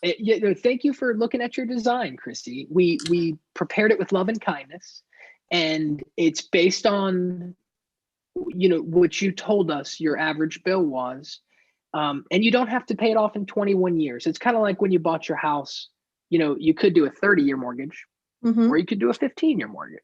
okay. Thank you for looking at your design, Chrissy. We prepared it with love and kindness, and it's based on what you told us your average bill was, and you don't have to pay it off in 21 years. It's kind of like when you bought your house. You could do a 30-year mortgage, or you could do a 15-year mortgage.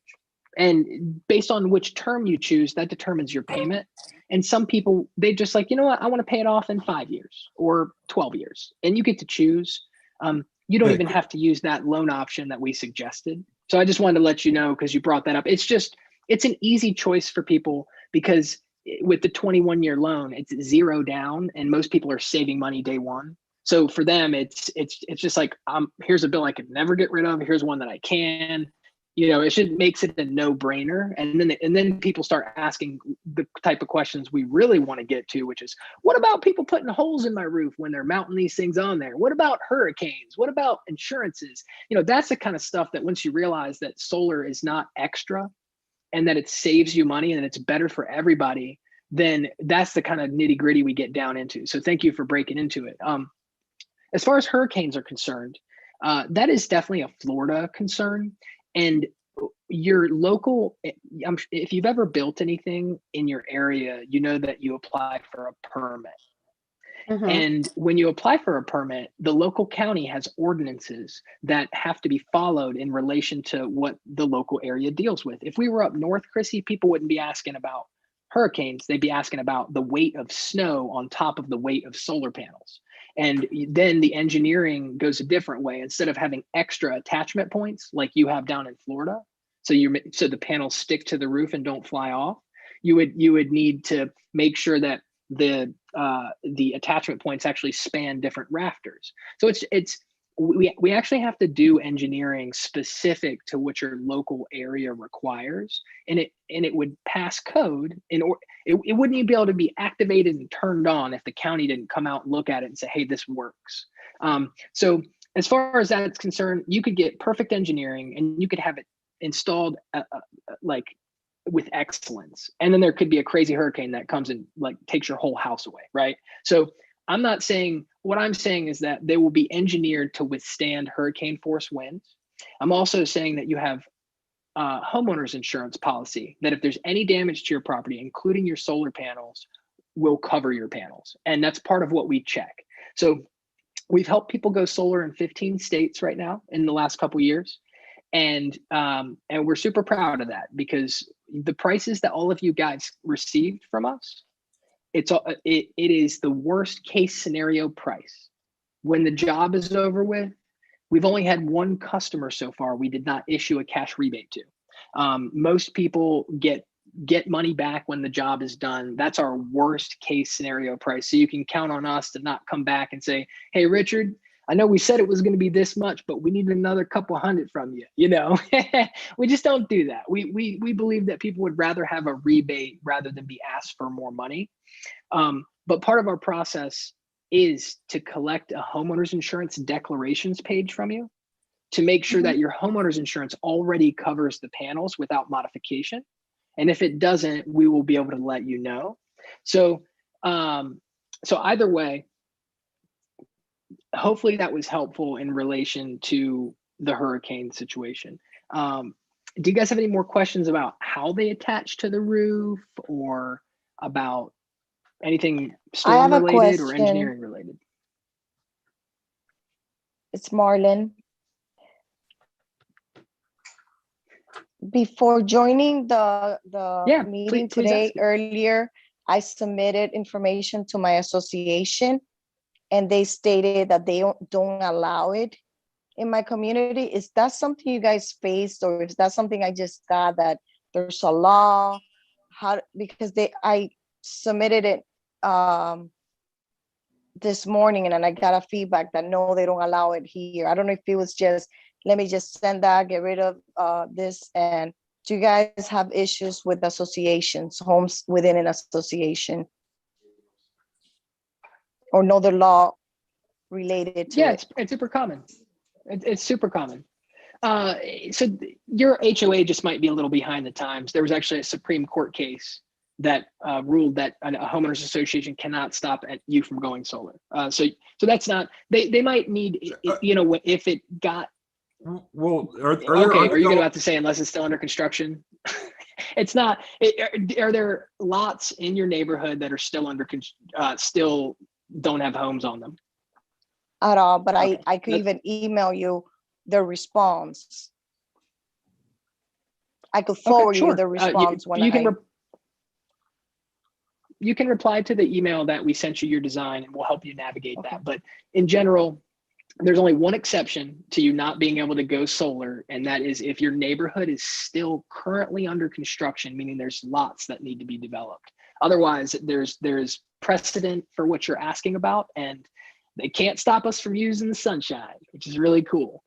And based on which term you choose, that determines your payment. And some people, they just like, you know what, I want to pay it off in 5 years or 12 years. And you get to choose. You don't even have to use that loan option that we suggested. So I just wanted to let you know, because you brought that up. It's an easy choice for people, because with the 21-year loan, it's zero down, and most people are saving money day one. So for them, it's just like, here's a bill I could never get rid of. Here's one that I can. It just makes it a no-brainer. And then people start asking the type of questions we really want to get to, which is, what about people putting holes in my roof when they're mounting these things on there? What about hurricanes? What about insurances? That's the kind of stuff that once you realize that solar is not extra, and that it saves you money and it's better for everybody, then that's the kind of nitty gritty we get down into. So thank you for breaking into it. As far as hurricanes are concerned, that is definitely a Florida concern. And your local, if you've ever built anything in your area, you know that you apply for a permit. And when you apply for a permit, the local county has ordinances that have to be followed in relation to what the local area deals with. If we were up north, Chrissy, people wouldn't be asking about hurricanes. They'd be asking about the weight of snow on top of the weight of solar panels. And then the engineering goes a different way. Instead of having extra attachment points like you have down in Florida, so the panels stick to the roof and don't fly off, you would need to make sure that the attachment points actually span different rafters. So we actually have to do engineering specific to what your local area requires, and it would pass code, and it wouldn't even be able to be activated and turned on if the county didn't come out and look at it and say, hey, this works. So as far as that's concerned, you could get perfect engineering and you could have it installed like with excellence, and then there could be a crazy hurricane that comes and like takes your whole house away, right? So I'm not saying, what I'm saying is that they will be engineered to withstand hurricane force winds. I'm also saying that you have homeowners insurance policy that if there's any damage to your property, including your solar panels, will cover your panels. And that's part of what we check. So we've helped people go solar in 15 states right now in the last couple of years. And we're super proud of that, because the prices that all of you guys received from us, it is the worst case scenario price. When the job is over with, we've only had one customer so far we did not issue a cash rebate to. Most people get money back when the job is done. That's our worst case scenario price. So you can count on us to not come back and say, hey, Richard, I know we said it was going to be this much, but we need another couple hundred from you. You know, we just don't do that. We believe that people would rather have a rebate rather than be asked for more money. But part of our process is to collect a homeowner's insurance declarations page from you to make sure that your homeowner's insurance already covers the panels without modification. And if it doesn't, we will be able to let you know. So, so either way, hopefully that was helpful in relation to the hurricane situation. Do you guys have any more questions about how they attach to the roof, or about anything storm related or engineering related?
It's Marlon. Before joining the meeting today, earlier, I submitted information to my association, and they stated that they don't allow it in my community. Is that something you guys faced, or is that something I just got that there's a law? Because I submitted it this morning, and then I got a feedback that no, they don't allow it here. I don't know if it was just, let me just send that, get rid of this. And do you guys have issues with associations, homes within an association, or know the law related to it?
It's super common. It's super common. So your HOA just might be a little behind the times. There was actually a Supreme Court case that ruled that a homeowners association cannot stop you from going solar. So that's not, they might need, you know, if it got.
Well,
are you going to have to say unless it's still under construction? It's not. Are there lots in your neighborhood that are still still don't have homes on them?
At all, but okay. I could even email you the response. I could forward you the response
you can reply to the email that we sent you your design, and we'll help you navigate that. But in general, there's only one exception to you not being able to go solar, and that is if your neighborhood is still currently under construction, meaning there's lots that need to be developed. Otherwise, there's precedent for what you're asking about, and they can't stop us from using the sunshine, which is really cool.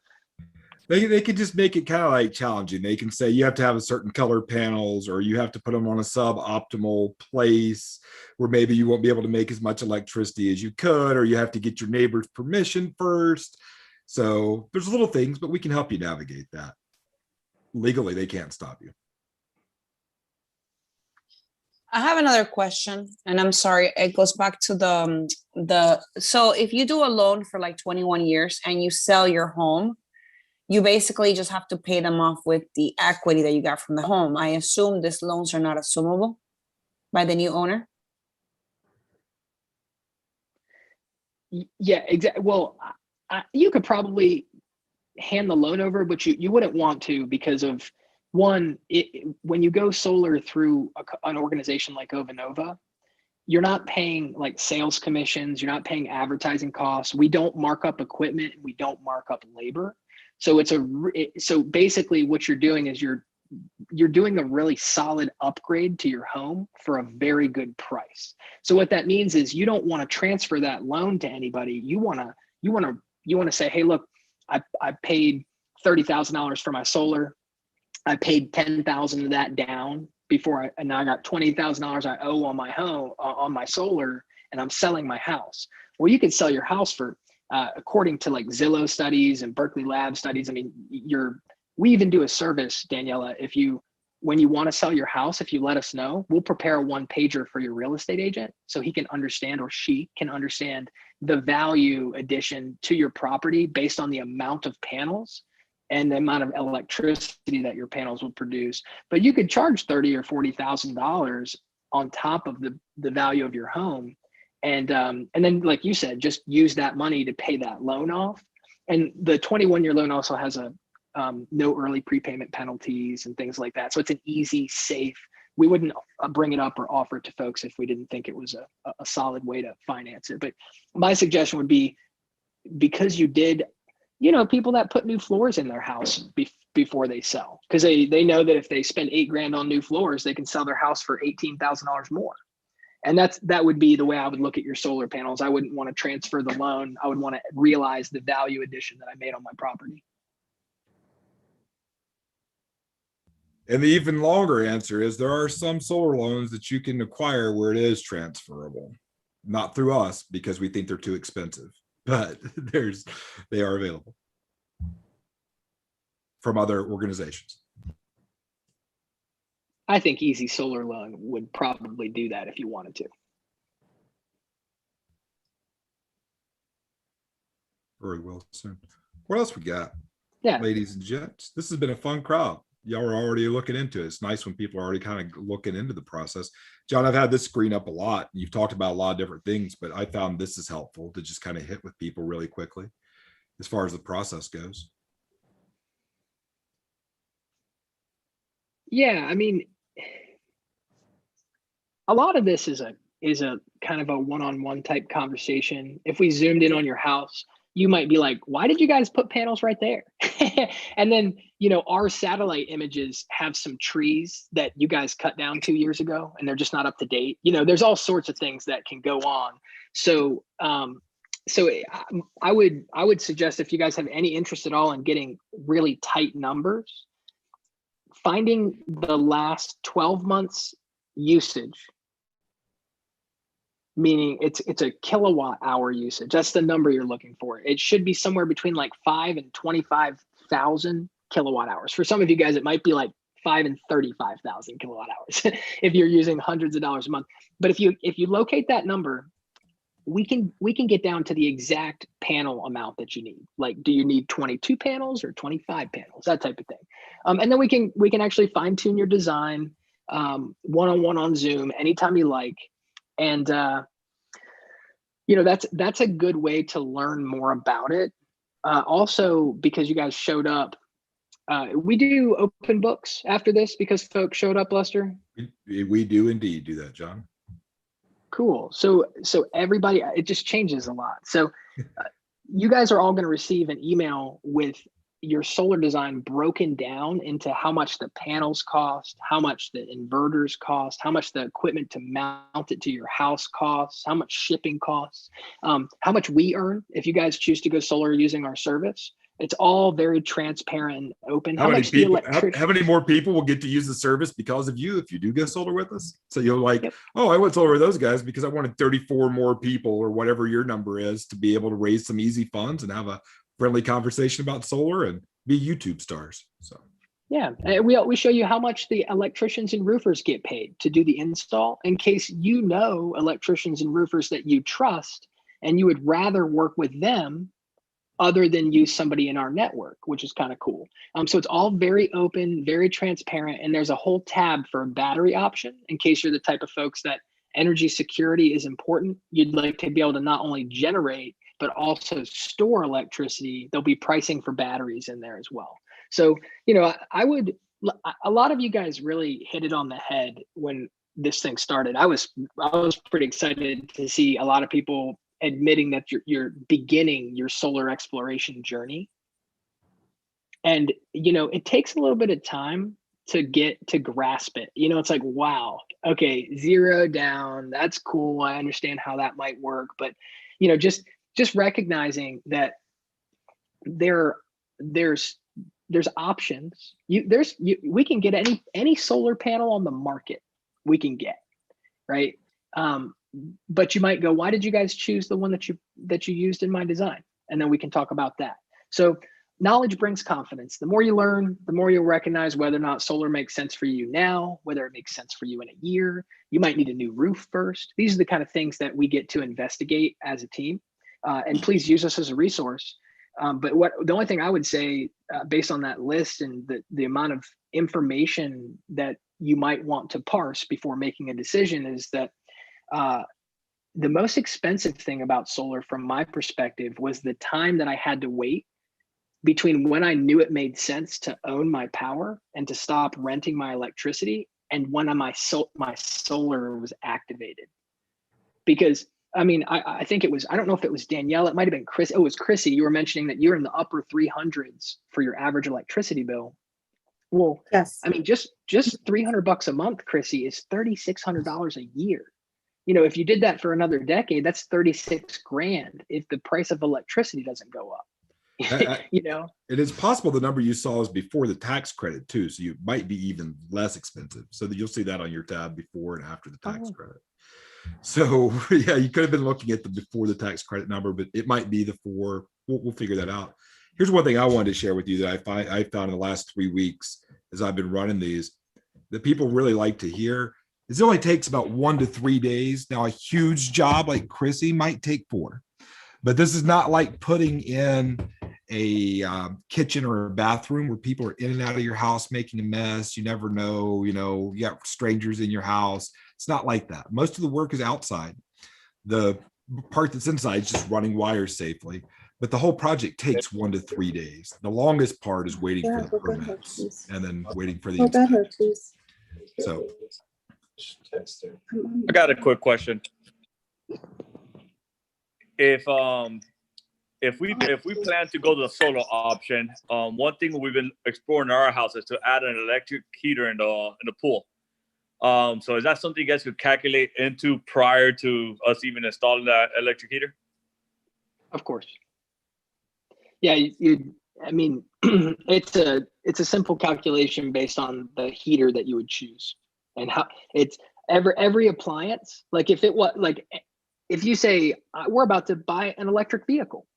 They could just make it kind of like challenging. They can say you have to have a certain color panels, or you have to put them on a suboptimal place where maybe you won't be able to make as much electricity as you could, or you have to get your neighbor's permission first. So there's little things, but we can help you navigate that. Legally, they can't stop you.
I have another question, and I'm sorry, it goes back to so if you do a loan for like 21 years and you sell your home, you basically just have to pay them off with the equity that you got from the home. I assume these loans are not assumable by the new owner.
Yeah, exactly. Well, you could probably hand the loan over, but you wouldn't want to, because of one, when you go solar through an organization like Ovanova, you're not paying like sales commissions, you're not paying advertising costs. We don't mark up equipment, we don't mark up labor. So so basically what you're doing is you're doing a really solid upgrade to your home for a very good price. So what that means is you don't want to transfer that loan to anybody. You want to say, hey, look, I paid $30,000 for my solar. I paid $10,000 of that down before and now I got $20,000 I owe on my home, on my solar, and I'm selling my house. Well, you can sell your house for, according to like Zillow studies and Berkeley Lab studies. I mean, we even do a service, Daniela. When you want to sell your house, if you let us know, we'll prepare a one-pager for your real estate agent so he can understand, or she can understand, the value addition to your property based on the amount of panels and the amount of electricity that your panels will produce. But you could charge $30,000 or $40,000 on top of the value of your home. And then, like you said, just use that money to pay that loan off. And the 21-year loan also has no early prepayment penalties and things like that. So it's an easy, safe, we wouldn't bring it up or offer it to folks if we didn't think it was a solid way to finance it. But my suggestion would be, because you did, people that put new floors in their house before they sell, because they know that if they spend $8,000 on new floors, they can sell their house for $18,000 more. And that would be the way I would look at your solar panels. I wouldn't want to transfer the loan. I would want to realize the value addition that I made on my property.
And the even longer answer is there are some solar loans that you can acquire where it is transferable, not through us because we think they're too expensive, but they are available from other organizations.
I think Easy Solar Loan would probably do that if you wanted to.
Very well said. What else we got?
Yeah,
ladies and gents, this has been a fun crowd. Y'all are already looking into it. It's nice when people are already kind of looking into the process. John, I've had this screen up a lot. You've talked about a lot of different things, but I found this is helpful to just kind of hit with people really quickly as far as the process goes.
Yeah, I mean, a lot of this is a kind of a one-on-one type conversation. If we zoomed in on your house, you might be like, why did you guys put panels right there? And then, our satellite images have some trees that you guys cut down 2 years ago and they're just not up to date. There's all sorts of things that can go on. So, I would suggest, if you guys have any interest at all in getting really tight numbers, finding the last 12 months usage, meaning it's a kilowatt hour usage. That's the number you're looking for. It should be somewhere between like 5 and 25,000 kilowatt hours. For some of you guys, it might be like 5 and 35,000 kilowatt hours if you're using hundreds of dollars a month. But if you locate that number, we can get down to the exact panel amount that you need. Like, do you need 22 panels or 25 panels? That type of thing. And then we can actually fine tune your design one-on-one on Zoom anytime you like. And that's a good way to learn more about it. Also, because you guys showed up, we do open books after this because folks showed up, Lester.
We do indeed do that, John.
Cool. So everybody, it just changes a lot. So you guys are all going to receive an email with your solar design broken down into how much the panels cost, how much the inverters cost, how much the equipment to mount it to your house costs, how much shipping costs, how much we earn if you guys choose to go solar using our service. It's all very transparent and open.
How many more people will get to use the service because of you if you do go solar with us? So you're like, yep. Oh, I went solar with those guys because I wanted 34 more people or whatever your number is to be able to raise some easy funds and have a friendly conversation about solar and be YouTube stars. So
Yeah, and we show you how much the electricians and roofers get paid to do the install, in case you know electricians and roofers that you trust and you would rather work with them other than use somebody in our network, which is kind of cool. So it's all very open, very transparent, and there's a whole tab for a battery option in case you're the type of folks that energy security is important. You'd like to be able to not only generate, but also store electricity. There'll be pricing for batteries in there as well. So, a lot of you guys really hit it on the head when this thing started. I was pretty excited to see a lot of people admitting that you're beginning your solar exploration journey. And, it takes a little bit of time to get to grasp it. It's like, wow, okay, zero down. That's cool. I understand how that might work. But, just recognizing that there's options. We can get any solar panel on the market we can get, right? But you might go, why did you guys choose the one that you used in my design? And then we can talk about that. So knowledge brings confidence. The more you learn, the more you'll recognize whether or not solar makes sense for you now, whether it makes sense for you in a year. You might need a new roof first. These are the kind of things that we get to investigate as a team. And please use us as a resource. But the only thing I would say, based on that list and the amount of information that you might want to parse before making a decision, is that the most expensive thing about solar from my perspective was the time that I had to wait between when I knew it made sense to own my power and to stop renting my electricity and when my solar was activated. Because I think it was, I don't know if it was Danielle, it might've been Chris. It was Chrissy. You were mentioning that you're in the upper 300s for your average electricity bill. Well, yes. Just $300 a month, Chrissy, is $3,600 a year. If you did that for another decade, that's 36 grand if the price of electricity doesn't go up.
It is possible the number you saw is before the tax credit too. So you might be even less expensive. So that you'll see that on your tab before and after the tax credit. So yeah, you could have been looking at the before the tax credit number, but it might be the for. We'll figure that out. Here's one thing I wanted to share with you that I found in the last 3 weeks as I've been running these, that people really like to hear, is it only takes about 1 to 3 days. Now a huge job like Chrissy might take 4, but this is not like putting in a kitchen or a bathroom where people are in and out of your house making a mess. You never know, you got strangers in your house. It's not like that. Most of the work is outside. The part that's inside is just running wires safely. But the whole project takes 1 to 3 days. The longest part is waiting for the permits and then waiting for the inspection. So
I got a quick question. If we plan to go to the solar option, one thing we've been exploring in our house is to add an electric heater in the pool. So is that something you guys could calculate into prior to us even installing that electric heater?
Of course. Yeah, it's a simple calculation based on the heater that you would choose and how it's every appliance. Like if you say we're about to buy an electric vehicle,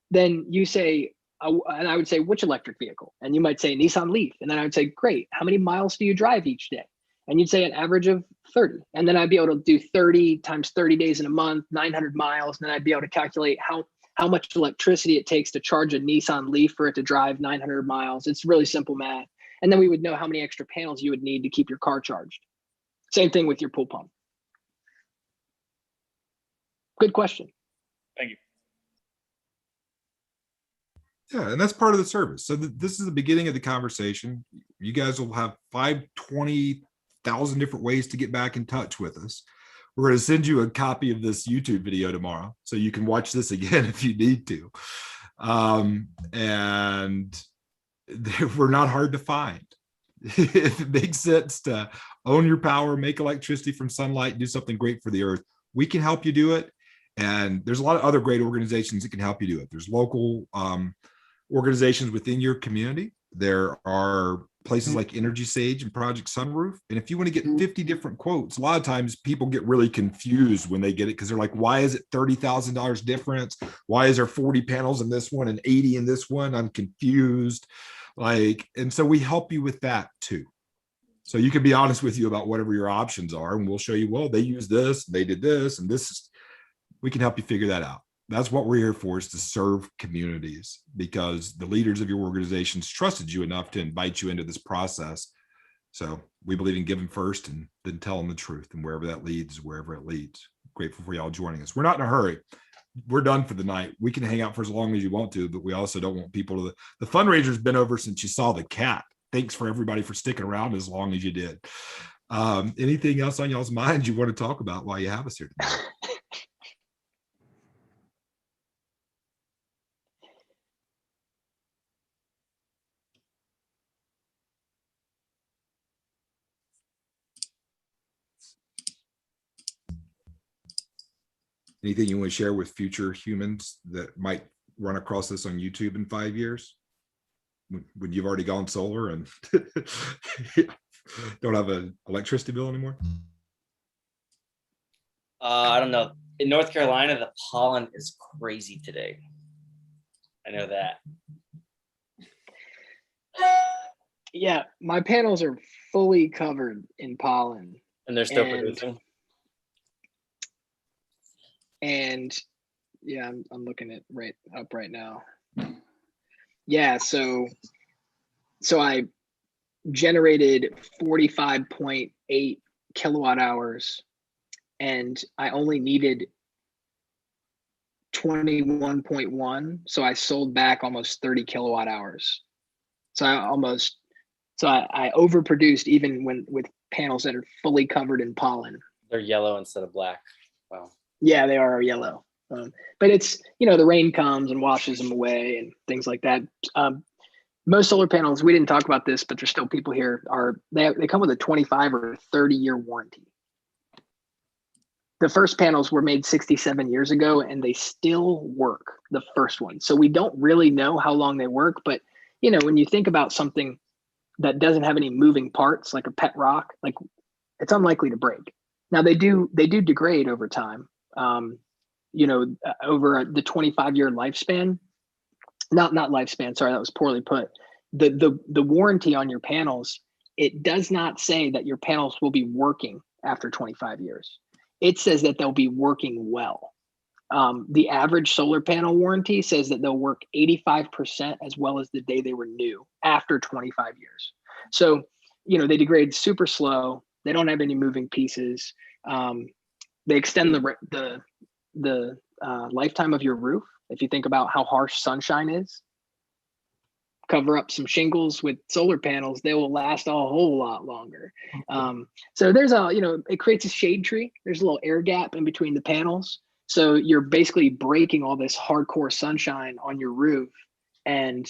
then you say, and I would say, which electric vehicle? And you might say Nissan Leaf. And then I would say, great. How many miles do you drive each day? And you'd say an average of 30. And then I'd be able to do 30 times 30 days in a month, 900 miles. And then I'd be able to calculate how much electricity it takes to charge a Nissan Leaf for it to drive 900 miles. It's really simple math. And then we would know how many extra panels you would need to keep your car charged. Same thing with your pool pump. Good question.
Thank you.
Yeah, and that's part of the service. So this is the beginning of the conversation. You guys will have 20,000 different ways to get back in touch with us. We're going to send you a copy of this YouTube video tomorrow, so you can watch this again if you need to. And we're not hard to find. If it makes sense to own your power, make electricity from sunlight, do something great for the earth, we can help you do it. And there's a lot of other great organizations that can help you do it. There's local organizations within your community. There are places like Energy Sage and Project Sunroof. And if you want to get 50 different quotes, a lot of times people get really confused when they get it because they're like, why is it $30,000 difference? Why is there 40 panels in this one and 80 in this one? I'm confused. Like, and so we help you with that too. So you can be honest with you about whatever your options are, and we'll show you, well, they use this, they did this, and this is, we can help you figure that out. That's what we're here for, is to serve communities, because the leaders of your organizations trusted you enough to invite you into this process. So we believe in giving first and then telling the truth, and wherever that leads, wherever it leads. Grateful for y'all joining us. We're not in a hurry. We're done for the night. We can hang out for as long as you want to, but we also don't want people to, the fundraiser's been over since you saw the cat. Thanks for everybody for sticking around as long as you did. Anything else on y'all's minds you want to talk about while you have us here today? Anything you want to share with future humans that might run across this on YouTube in 5 years? When you've already gone solar and don't have an electricity bill anymore?
I don't know. In North Carolina, the pollen is crazy today. I know that.
Yeah, my panels are fully covered in pollen.
And they're still producing?
And yeah, I'm looking at right now. Yeah, so I generated 45.8 kilowatt hours, and I only needed 21.1. So I sold back almost 30 kilowatt hours. So I overproduced even with panels that are fully covered in pollen.
They're yellow instead of black. Wow.
Yeah, they are yellow. But it's, the rain comes and washes them away and things like that. Most solar panels, we didn't talk about this, but there's still people here, they come with a 25 or 30-year warranty. The first panels were made 67 years ago, and they still work, the first one. So we don't really know how long they work, but when you think about something that doesn't have any moving parts, like a pet rock, like, it's unlikely to break. Now they do degrade over time. Over the 25-year lifespan, not lifespan, sorry, that was poorly put. The warranty on your panels, it does not say that your panels will be working after 25 years. It says that they'll be working well. The average solar panel warranty says that they'll work 85% as well as the day they were new after 25 years. So, they degrade super slow. They don't have any moving pieces. They extend the lifetime of your roof. If you think about how harsh sunshine is, cover up some shingles with solar panels, they will last a whole lot longer. So there's it creates a shade tree. There's a little air gap in between the panels. So you're basically breaking all this hardcore sunshine on your roof and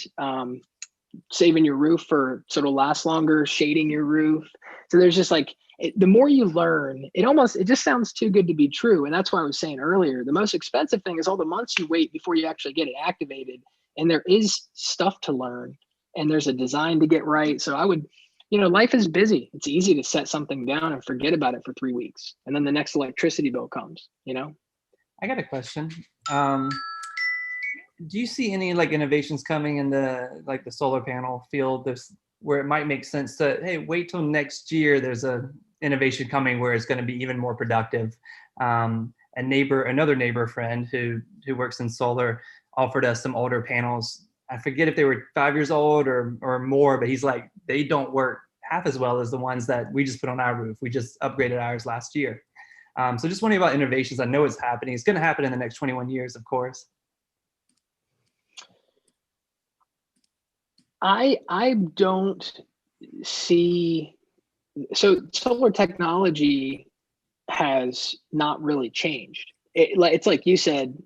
saving your roof so it'll last longer, shading your roof. So there's just the more you learn, it just sounds too good to be true. And that's why I was saying earlier, the most expensive thing is all the months you wait before you actually get it activated. And there is stuff to learn, and there's a design to get right. So I would, life is busy. It's easy to set something down and forget about it for 3 weeks. And then the next electricity bill comes,
I got a question. Do you see any innovations coming in the solar panel field where it might make sense to, hey, wait till next year, there's a innovation coming where it's going to be even more productive? Another neighbor friend who works in solar offered us some older panels. I forget if they were 5 years old or more, but he's like, they don't work half as well as the ones that we just put on our roof. We just upgraded ours last year. So just wondering about innovations. I know it's happening. It's going to happen in the next 21 years, of course.
I don't see, so solar heavy has not really changed. It's like you said,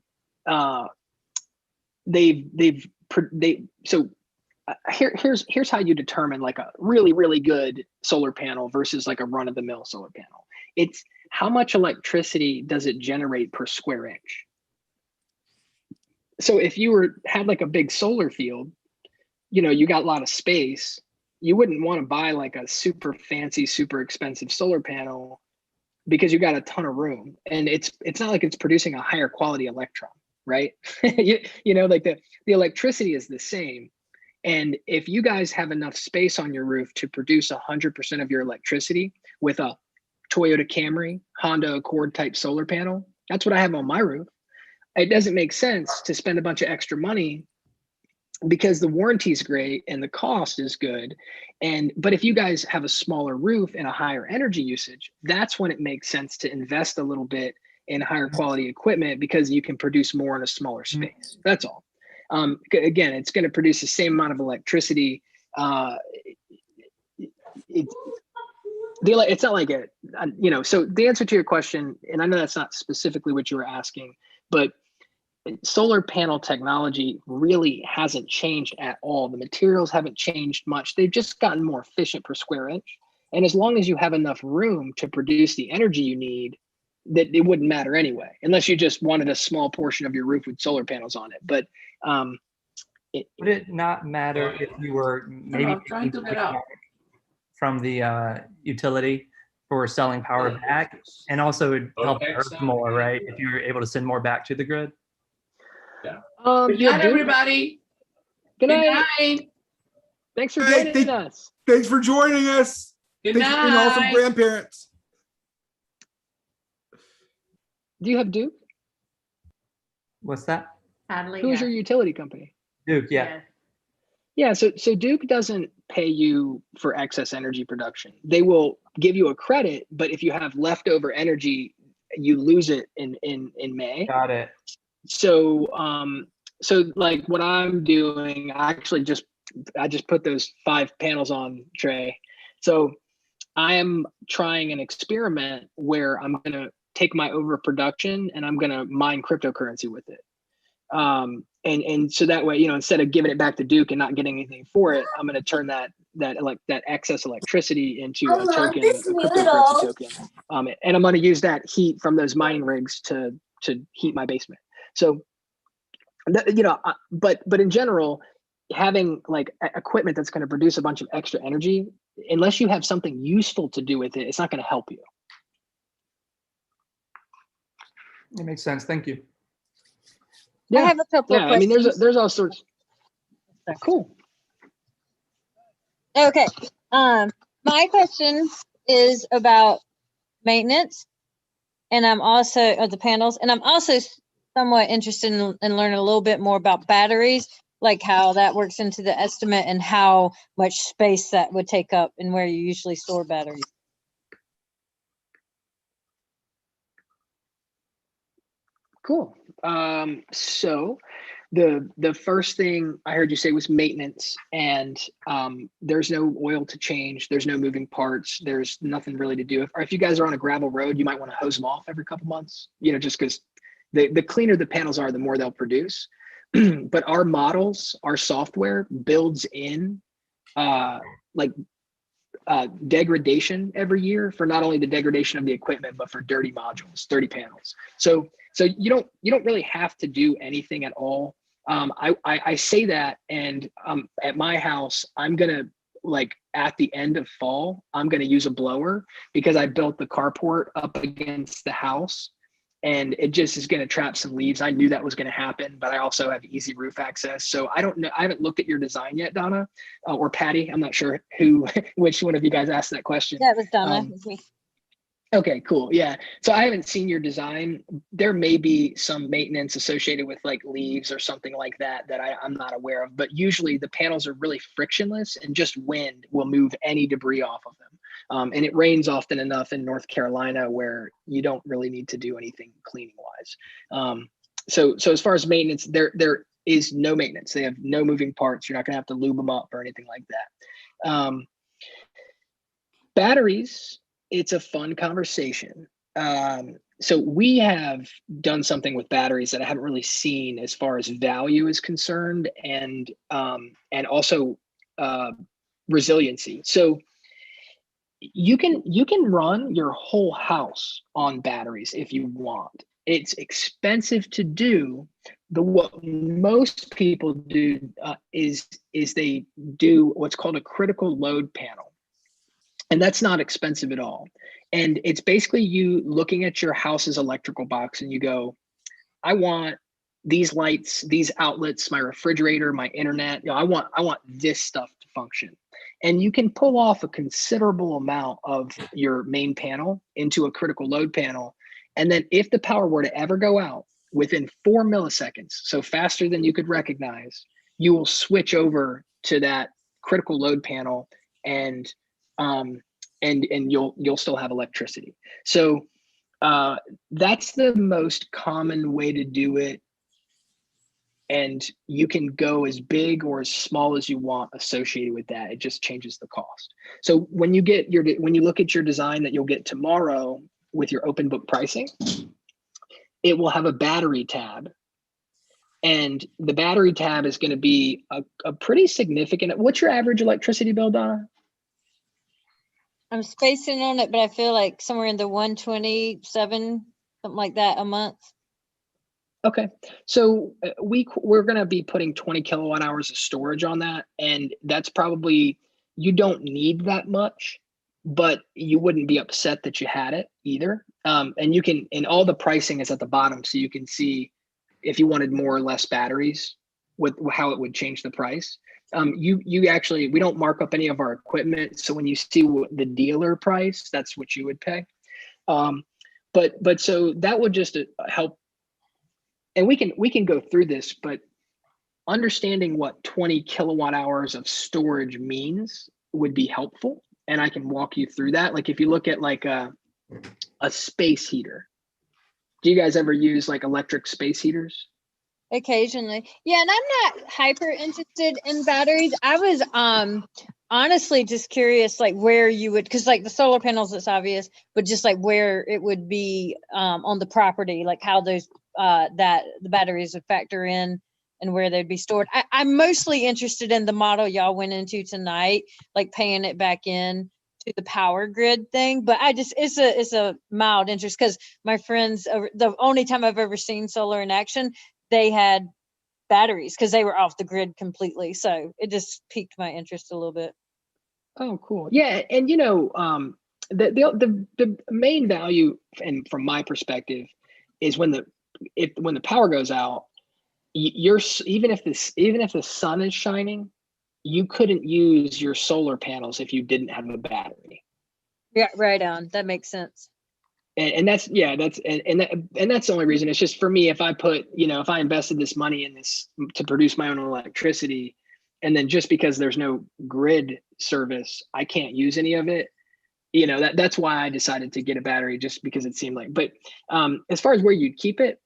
here's how you determine a really, really good solar panel versus a run-of-the-mill solar panel. It's how much electricity does it generate per square inch. So if you had a big solar field, you got a lot of space, you wouldn't want to buy a super fancy, super expensive solar panel because you got a ton of room, and it's not like it's producing a higher quality electron, right? The electricity is the same. And if you guys have enough space on your roof to produce 100% of your electricity with a Toyota Camry, Honda Accord type solar panel, that's what I have on my roof. It doesn't make sense to spend a bunch of extra money because the warranty is great and the cost is good. But if you guys have a smaller roof and a higher energy usage, that's when it makes sense to invest a little bit in higher quality equipment because you can produce more in a smaller space. That's all. Again, it's going to produce the same amount of electricity. It's not like so the answer to your question, and I know that's not specifically what you were asking, but solar panel technology really hasn't changed at all. The materials haven't changed much. They've just gotten more efficient per square inch. And as long as you have enough room to produce the energy you need, that it wouldn't matter anyway, unless you just wanted a small portion of your roof with solar panels on it. But
would it not matter if you were maybe
trying to get out
from the utility for selling power back, and also it would help the earth more, right? If you were able to send more back to the grid.
Yeah. Good night, everybody.
Good night. Thanks for joining us.
Thanks for joining us.
Good
Thanks for being awesome
night.
grandparents.
Do you have Duke?
What's that?
Sadly,
Who's your utility company?
Duke, yeah.
Yeah, so Duke doesn't pay you for excess energy production. They will give you a credit, but if you have leftover energy, you lose it in May.
Got it.
So like what I'm doing, I just put those 5 panels on, Trey. So I am trying an experiment where I'm gonna take my overproduction and I'm gonna mine cryptocurrency with it. And so that way, instead of giving it back to Duke and not getting anything for it, I'm gonna turn that excess electricity into a token, a cryptocurrency token. And I'm gonna use that heat from those mining rigs to heat my basement. So, but in general, having like equipment that's going to produce a bunch of extra energy, unless you have something useful to do with it, it's not going to help you.
It makes sense. Thank you.
I have a couple of
I mean,
questions.
there's all sorts. Cool.
Okay. My question is about maintenance, and I'm also of the panels, and I'm also somewhat interested in learning a little bit more about batteries, like how that works into the estimate and how much space that would take up and where you usually store batteries.
Cool. So the first thing I heard you say was maintenance, and there's no oil to change. There's no moving parts. There's nothing really to do. If you guys are on a gravel road, you might want to hose them off every couple months, just because the cleaner the panels are, the more they'll produce. But our models, our software builds in degradation every year for not only the degradation of the equipment, but for dirty modules, dirty panels. So you don't really have to do anything at all. I say that, and at my house, I'm gonna at the end of fall, I'm gonna use a blower because I built the carport up against the house, and it just is going to trap some leaves. I knew that was going to happen, but I also have easy roof access. So I don't know. I haven't looked at your design yet, Donna, or Patty. I'm not sure which one of you guys asked that question.
Yeah, it was Donna. It was me.
Okay, cool. Yeah. So I haven't seen your design. There may be some maintenance associated with like leaves or something like that I'm not aware of, but usually the panels are really frictionless and just wind will move any debris off of them. And it rains often enough in North Carolina where you don't really need to do anything cleaning wise. So as far as maintenance, there is no maintenance. They have no moving parts. You're not going to have to lube them up or anything like that. Batteries, it's a fun conversation. So we have done something with batteries that I haven't really seen as far as value is concerned, and also resiliency. So you can run your whole house on batteries if you want. It's expensive to do. What most people do is they do what's called a critical load panel. And that's not expensive at all. And it's basically you looking at your house's electrical box and you go, I want these lights, these outlets, my refrigerator, my internet, I want this stuff to function. And you can pull off a considerable amount of your main panel into a critical load panel. And then if the power were to ever go out within 4 milliseconds, so faster than you could recognize, you will switch over to that critical load panel and you'll still have electricity. So that's the most common way to do it. And you can go as big or as small as you want associated with that. It just changes the cost. So when you look at your design that you'll get tomorrow with your open book pricing, it will have a battery tab. And the battery tab is going to be a pretty significant. What's your average electricity bill, Donna?
I'm spacing on it, but I feel like somewhere in the 127, something like that a month.
Okay, so we're going to be putting 20 kilowatt hours of storage on that, and that's probably, you don't need that much, but you wouldn't be upset that you had it either. And you can, and all the pricing is at the bottom, so you can see if you wanted more or less batteries, with how it would change the price. You actually, we don't mark up any of our equipment, so when you see the dealer price, that's what you would pay. But so that would just help. And we can go through this, but understanding what 20 kilowatt hours of storage means would be helpful. And I can walk you through that. Like if you look at like a space heater, do you guys ever use like electric space heaters?
Occasionally. Yeah, and I'm not hyper interested in batteries. I was honestly just curious like where you would, because like the solar panels, it's obvious, but just like where it would be on the property, like how those that the batteries would factor in and where they'd be stored. I'm mostly interested in the model y'all went into tonight, like paying it back in to the power grid thing. But I just, it's a mild interest because my friends, the only time I've ever seen solar in action, they had batteries because they were off the grid completely. So it just piqued my interest a little bit.
Oh, cool. Yeah. And you know, the main value, and from my perspective, is when the power goes out, even if the sun is shining, you couldn't use your solar panels if you didn't have a battery.
Yeah, right on. That makes sense.
And that's, yeah, that's the only reason. It's just for me, if I invested this money in this to produce my own electricity, and then just because there's no grid service, I can't use any of it. That's why I decided to get a battery, just because it seemed like. But as far as where you'd keep it,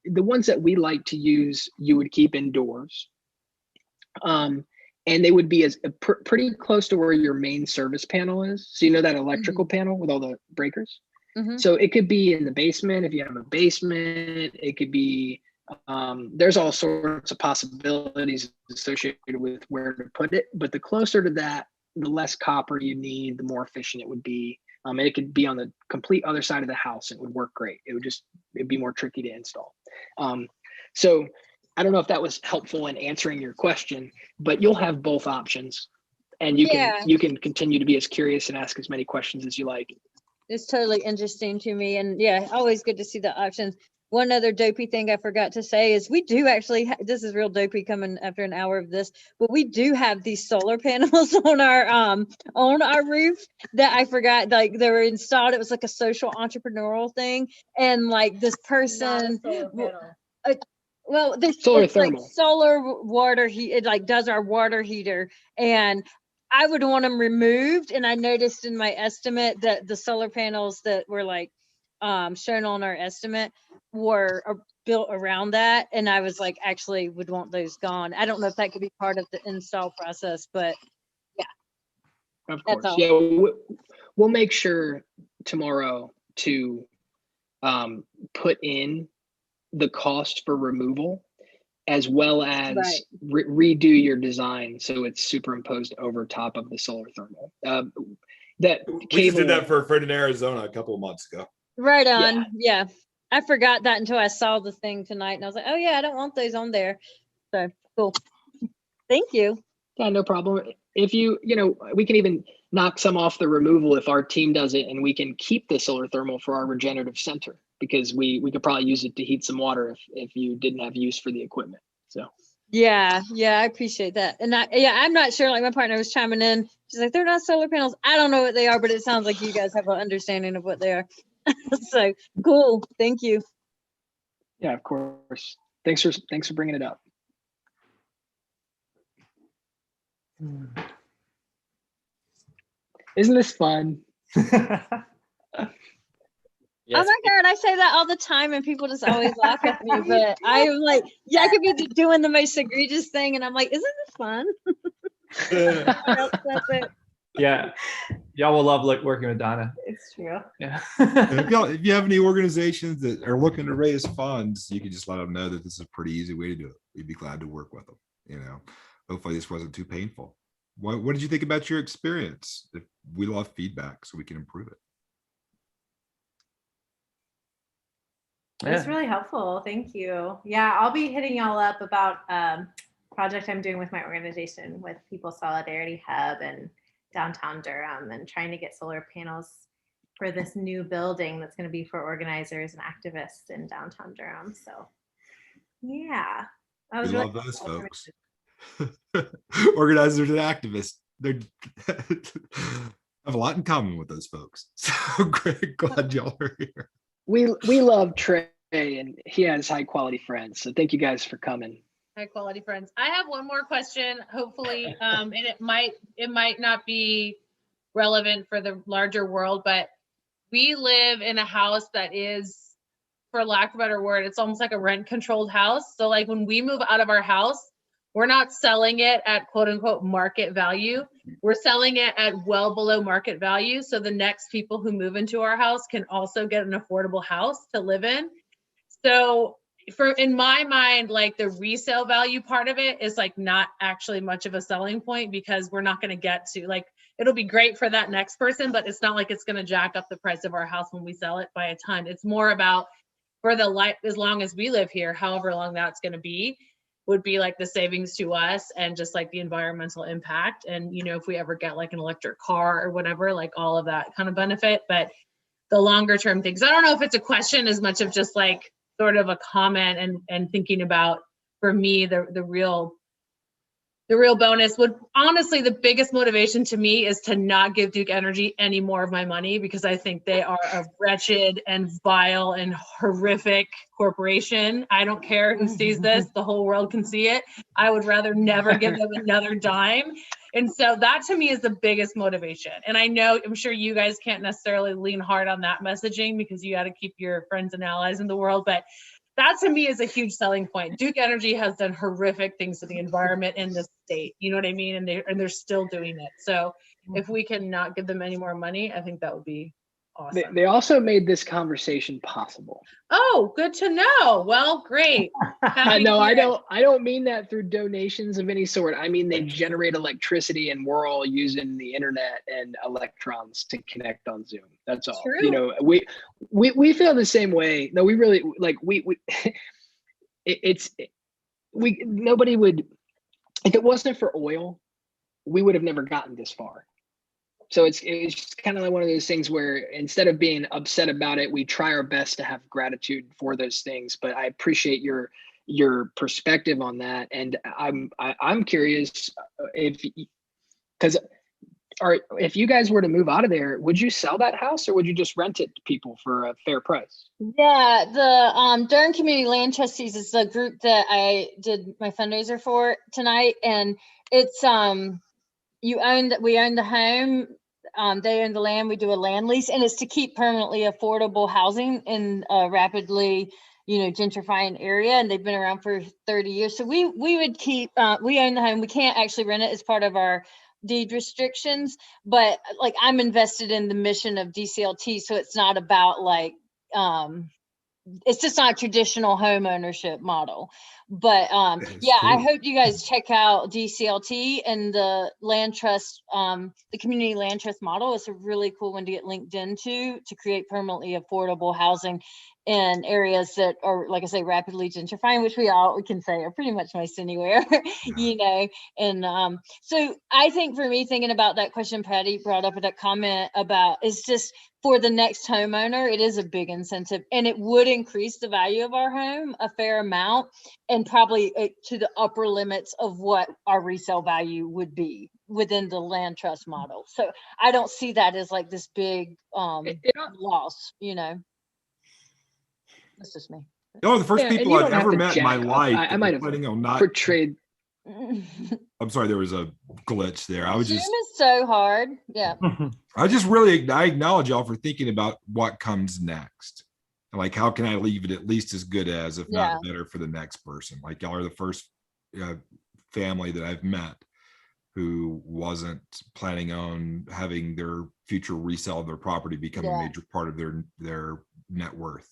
the ones that we like to use, you would keep indoors. And they would be pretty close to where your main service panel is. So that electrical panel with all the breakers. Mm-hmm. So it could be in the basement if you have a basement. It could be, there's all sorts of possibilities associated with where to put it. But the closer to that, the less copper you need, the more efficient it would be. And it could be on the complete other side of the house. It would work great. It'd be more tricky to install. So I don't know if that was helpful in answering your question, but you'll have both options, and you can continue to be as curious and ask as many questions as you like.
It's totally interesting to me, and yeah, always good to see the options. One other dopey thing I forgot to say is we do actually, this is real dopey coming after an hour of this, but we do have these solar panels on our roof that I forgot, like they were installed. It was like a social entrepreneurial thing. And like this person, well, there's
solar thermal.
Like solar water heat. It like does our water heater, and I would want them removed. And I noticed in my estimate that the solar panels that were like shown on our estimate were built around that. And I was like, actually would want those gone. I don't know if that could be part of the install process, but yeah.
Of course. Yeah, we'll make sure tomorrow to put in the cost for removal, as well as redo your design so it's superimposed over top of the solar thermal.
We just did that for a friend in Arizona a couple of months ago.
Right on. Yeah. I forgot that until I saw the thing tonight, and I was like, oh yeah, I don't want those on there. So cool. Thank you.
Yeah, no problem. If we can even knock some off the removal if our team does it, and we can keep the solar thermal for our regenerative center. because we could probably use it to heat some water if you didn't have use for the equipment. So.
Yeah, I appreciate that. And I'm not sure, like my partner was chiming in. She's like, they're not solar panels. I don't know what they are, but it sounds like you guys have an understanding of what they are. So cool. Thank you.
Yeah, of course. Thanks for bringing it up. Isn't this fun?
Yes. Oh my God, I say that all the time and people just always laugh at me, but I'm like, yeah, I could be doing the most egregious thing and I'm like, isn't this fun? That's it.
Yeah, y'all will love working with Donna.
It's true.
Yeah.
If you have any organizations that are looking to raise funds, you can just let them know that this is a pretty easy way to do it. We'd be glad to work with them. Hopefully this wasn't too painful. What did you think about your experience? We love feedback so we can improve it.
It's really helpful. Thank you. Yeah, I'll be hitting y'all up about project I'm doing with my organization with People's Solidarity Hub and downtown Durham, and trying to get solar panels for this new building that's going to be for organizers and activists in downtown Durham. So yeah, I was
We
really
love those folks. Organizers and activists, they have a lot in common with those folks. So great, glad y'all are here.
We love Trey and he has high quality friends. So thank you guys for coming.
High quality friends. I have one more question, hopefully, and it might not be relevant for the larger world, but we live in a house that is, for lack of a better word, it's almost like a rent controlled house. So like when we move out of our house, we're not selling it at quote unquote market value. We're selling it at well below market value. So the next people who move into our house can also get an affordable house to live in. So in my mind, like the resale value part of it is like not actually much of a selling point, because we're not going to get to, like, it'll be great for that next person, but it's not like it's going to jack up the price of our house when we sell it by a ton. It's more about for the life, as long as we live here, however long that's going to be, would be like the savings to us and just like the environmental impact. And, if we ever get like an electric car or whatever, like all of that kind of benefit, but the longer term things, I don't know if it's a question as much of just like sort of a comment and thinking about, for me, the real bonus would, honestly, the biggest motivation to me is to not give Duke Energy any more of my money, because I think they are a wretched and vile and horrific corporation. I don't care who sees this, the whole world can see it. I would rather never give them another dime. And so that to me is the biggest motivation. And I'm sure you guys can't necessarily lean hard on that messaging because you got to keep your friends and allies in the world, but that to me is a huge selling point. Duke Energy has done horrific things to the environment in this state. You know what I mean? And they're still doing it. So if we can not give them any more money, I think that would be awesome.
They also made this conversation possible.
Oh, good to know. Well, great.
No, I don't mean that through donations of any sort. I mean, they generate electricity and we're all using the internet and electrons to connect on Zoom. That's all.
True.
We feel the same way. No, we really like nobody would, if it wasn't for oil, we would have never gotten this far. So it's just kind of like one of those things where instead of being upset about it, we try our best to have gratitude for those things. But I appreciate your perspective on that, and I'm curious if you guys were to move out of there, would you sell that house or would you just rent it to people for a fair price?
Yeah, the Durham Community Land Trustees is the group that I did my fundraiser for tonight, and it's we own the home, they own the land, we do a land lease, and it's to keep permanently affordable housing in a rapidly gentrifying area, and they've been around for 30 years. So we would keep, we own the home. We can't actually rent it as part of our deed restrictions, but like I'm invested in the mission of DCLT, so it's not about like it's just not a traditional home ownership model. But
That's
yeah, I
cool.
hope you guys check out DCLT and the land trust, the community land trust model. It's a really cool one to get linked into to create permanently affordable housing in areas that are, like I say, rapidly gentrifying, which we can say are pretty much most anywhere, you know. And so I think for me, thinking about that question Patty brought up in that comment about, is just for the next homeowner, it is a big incentive, and it would increase the value of our home a fair amount, and probably to the upper limits of what our resale value would be within the land trust model. So I don't see that as like this big loss, you know. That's just me.
Y'all are the first
Yeah, and
people
you
I've
don't have
ever
to
met in my
jack up.
life
I
that
might
were
have
planning on not.
portrayed.
I'm sorry, there was a glitch there. I was
Zoom
just.
is so hard. Yeah.
I acknowledge y'all for thinking about what comes next. Like, how can I leave it at least as good as, if
Yeah.
not better, for the next person? Like, y'all are the first family that I've met who wasn't planning on having their future resale of their property become a major part of their net worth.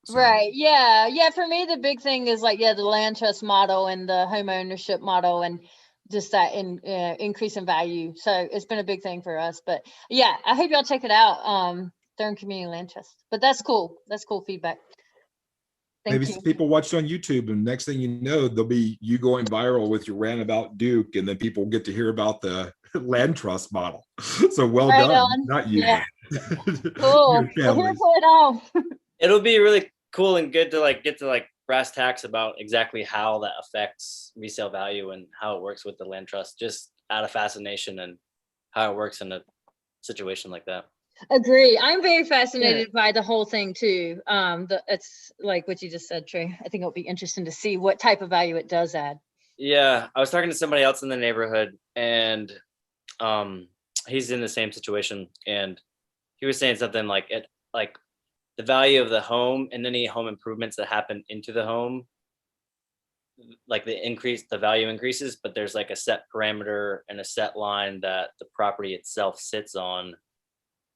So,
Right. Yeah. Yeah. For me, the big thing is like, yeah, the land trust model and the home ownership model, and just that increase in value. So it's been a big thing for us. But yeah, I hope y'all check it out. Durham Community Land Trust. But that's cool. That's cool feedback.
maybe
Thank
some
you.
people watched on YouTube, and next thing you know, there'll be you going viral with your rant about Duke, and then people get to hear about the land trust model. So well
Right
done.
on.
Not you,
Yeah.
but
Cool.
your
Well, here
families.
for it all.
It'll be really cool and good to like get to like brass tacks about exactly how that affects resale value and how it works with the land trust, just out of fascination and how it works in a situation like that.
Agree. I'm very fascinated by the whole thing too. It's like what you just said, Trey. I think it'll be interesting to see what type of value it does add.
Yeah, I was talking to somebody else in the neighborhood, and he's in the same situation, and he was saying something like the value of the home and any home improvements that happen into the home, like the value increases, but there's like a set parameter and a set line that the property itself sits on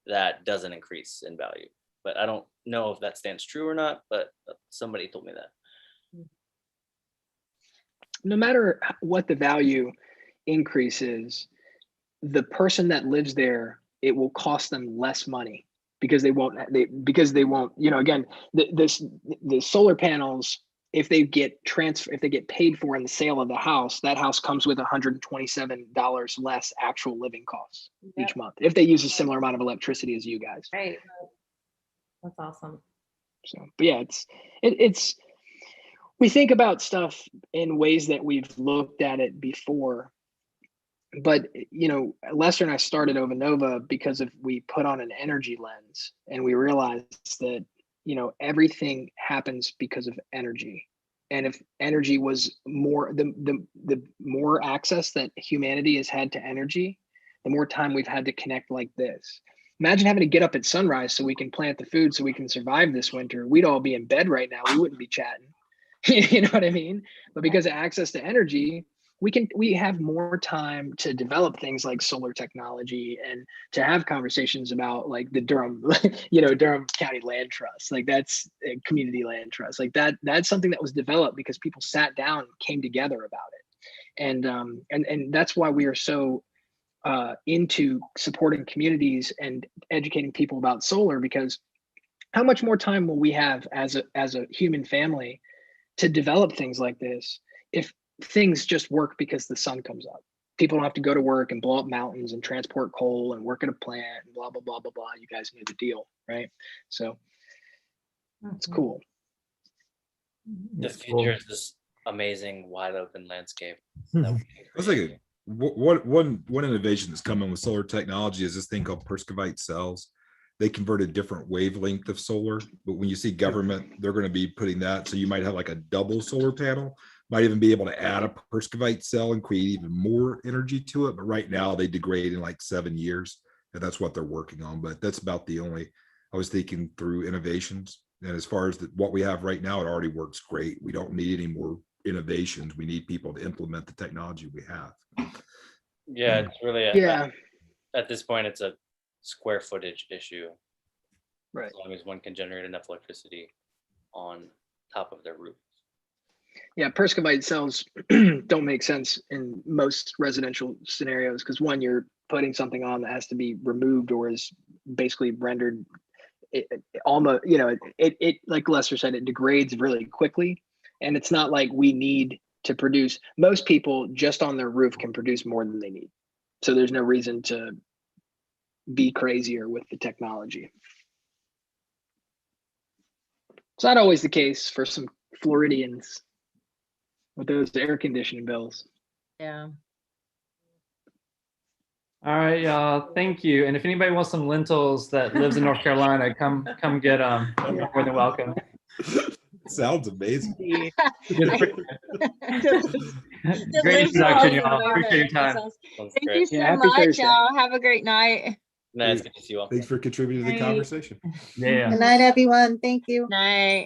that doesn't increase in value. But I don't know if that stands true or not, but somebody told me that.
No matter what the value increase is, the person that lives there, it will cost them less money because they won't, you know, again, the solar panels, if they get paid for in the sale of the house, that house comes with $127 less actual living costs each month if they use a similar amount of electricity as you guys.
Right. That's awesome.
So, but yeah, it's we think about stuff in ways that we've looked at it before. But, you know, Lester and I started Ovanova because we put on an energy lens, and we realized that, you know, everything happens because of energy. And if energy was more, the more access that humanity has had to energy, the more time we've had to connect like this. Imagine having to get up at sunrise so we can plant the food so we can survive this winter. We'd all be in bed right now. We wouldn't be chatting. You know what I mean? But because of access to energy, we have more time to develop things like solar technology and to have conversations about like the Durham, Durham County Land Trust. Like that's a community land trust. Like that's something that was developed because people sat down and came together about it. And that's why we are so into supporting communities and educating people about solar, because how much more time will we have as a human family to develop things like this if things just work because the sun comes up? People don't have to go to work and blow up mountains and transport coal and work at a plant and blah, blah, blah, blah, blah. You guys know the deal, right? So it's cool.
The future is this amazing, wide open landscape.
I was thinking, one innovation that's coming with solar technology is this thing called Perscovite cells. They convert a different wavelength of solar, but when you see government, they're going to be putting that. So you might have like a double solar panel, might even be able to add a Perscovite cell and create even more energy to it. But right now they degrade in like 7 years, and that's what they're working on. But that's about the only, I was thinking through innovations. And as far as what we have right now, it already works great. We don't need any more innovations. We need people to implement the technology we have.
Yeah, it's really at this point it's a square footage issue,
right?
As long as one can generate enough electricity on top of their roof.
Yeah, Perscovite cells don't make sense in most residential scenarios because one, you're putting something on that has to be removed or is basically rendered almost, it like Lester said, it degrades really quickly. And it's not like we need to produce. Most people just on their roof can produce more than they need. So there's no reason to be crazier with the technology. It's not always the case for some Floridians with those air conditioning bills.
Yeah.
All right, y'all. Thank you. And if anybody wants some lentils that lives in North Carolina, come get them. You're more than welcome.
Sounds amazing.
Great introduction, y'all. Appreciate your time.
Thank you so much, y'all. Have a great night.
Nice to see you all.
Thanks for contributing to the conversation.
Yeah.
Good night, everyone. Thank you.
Night.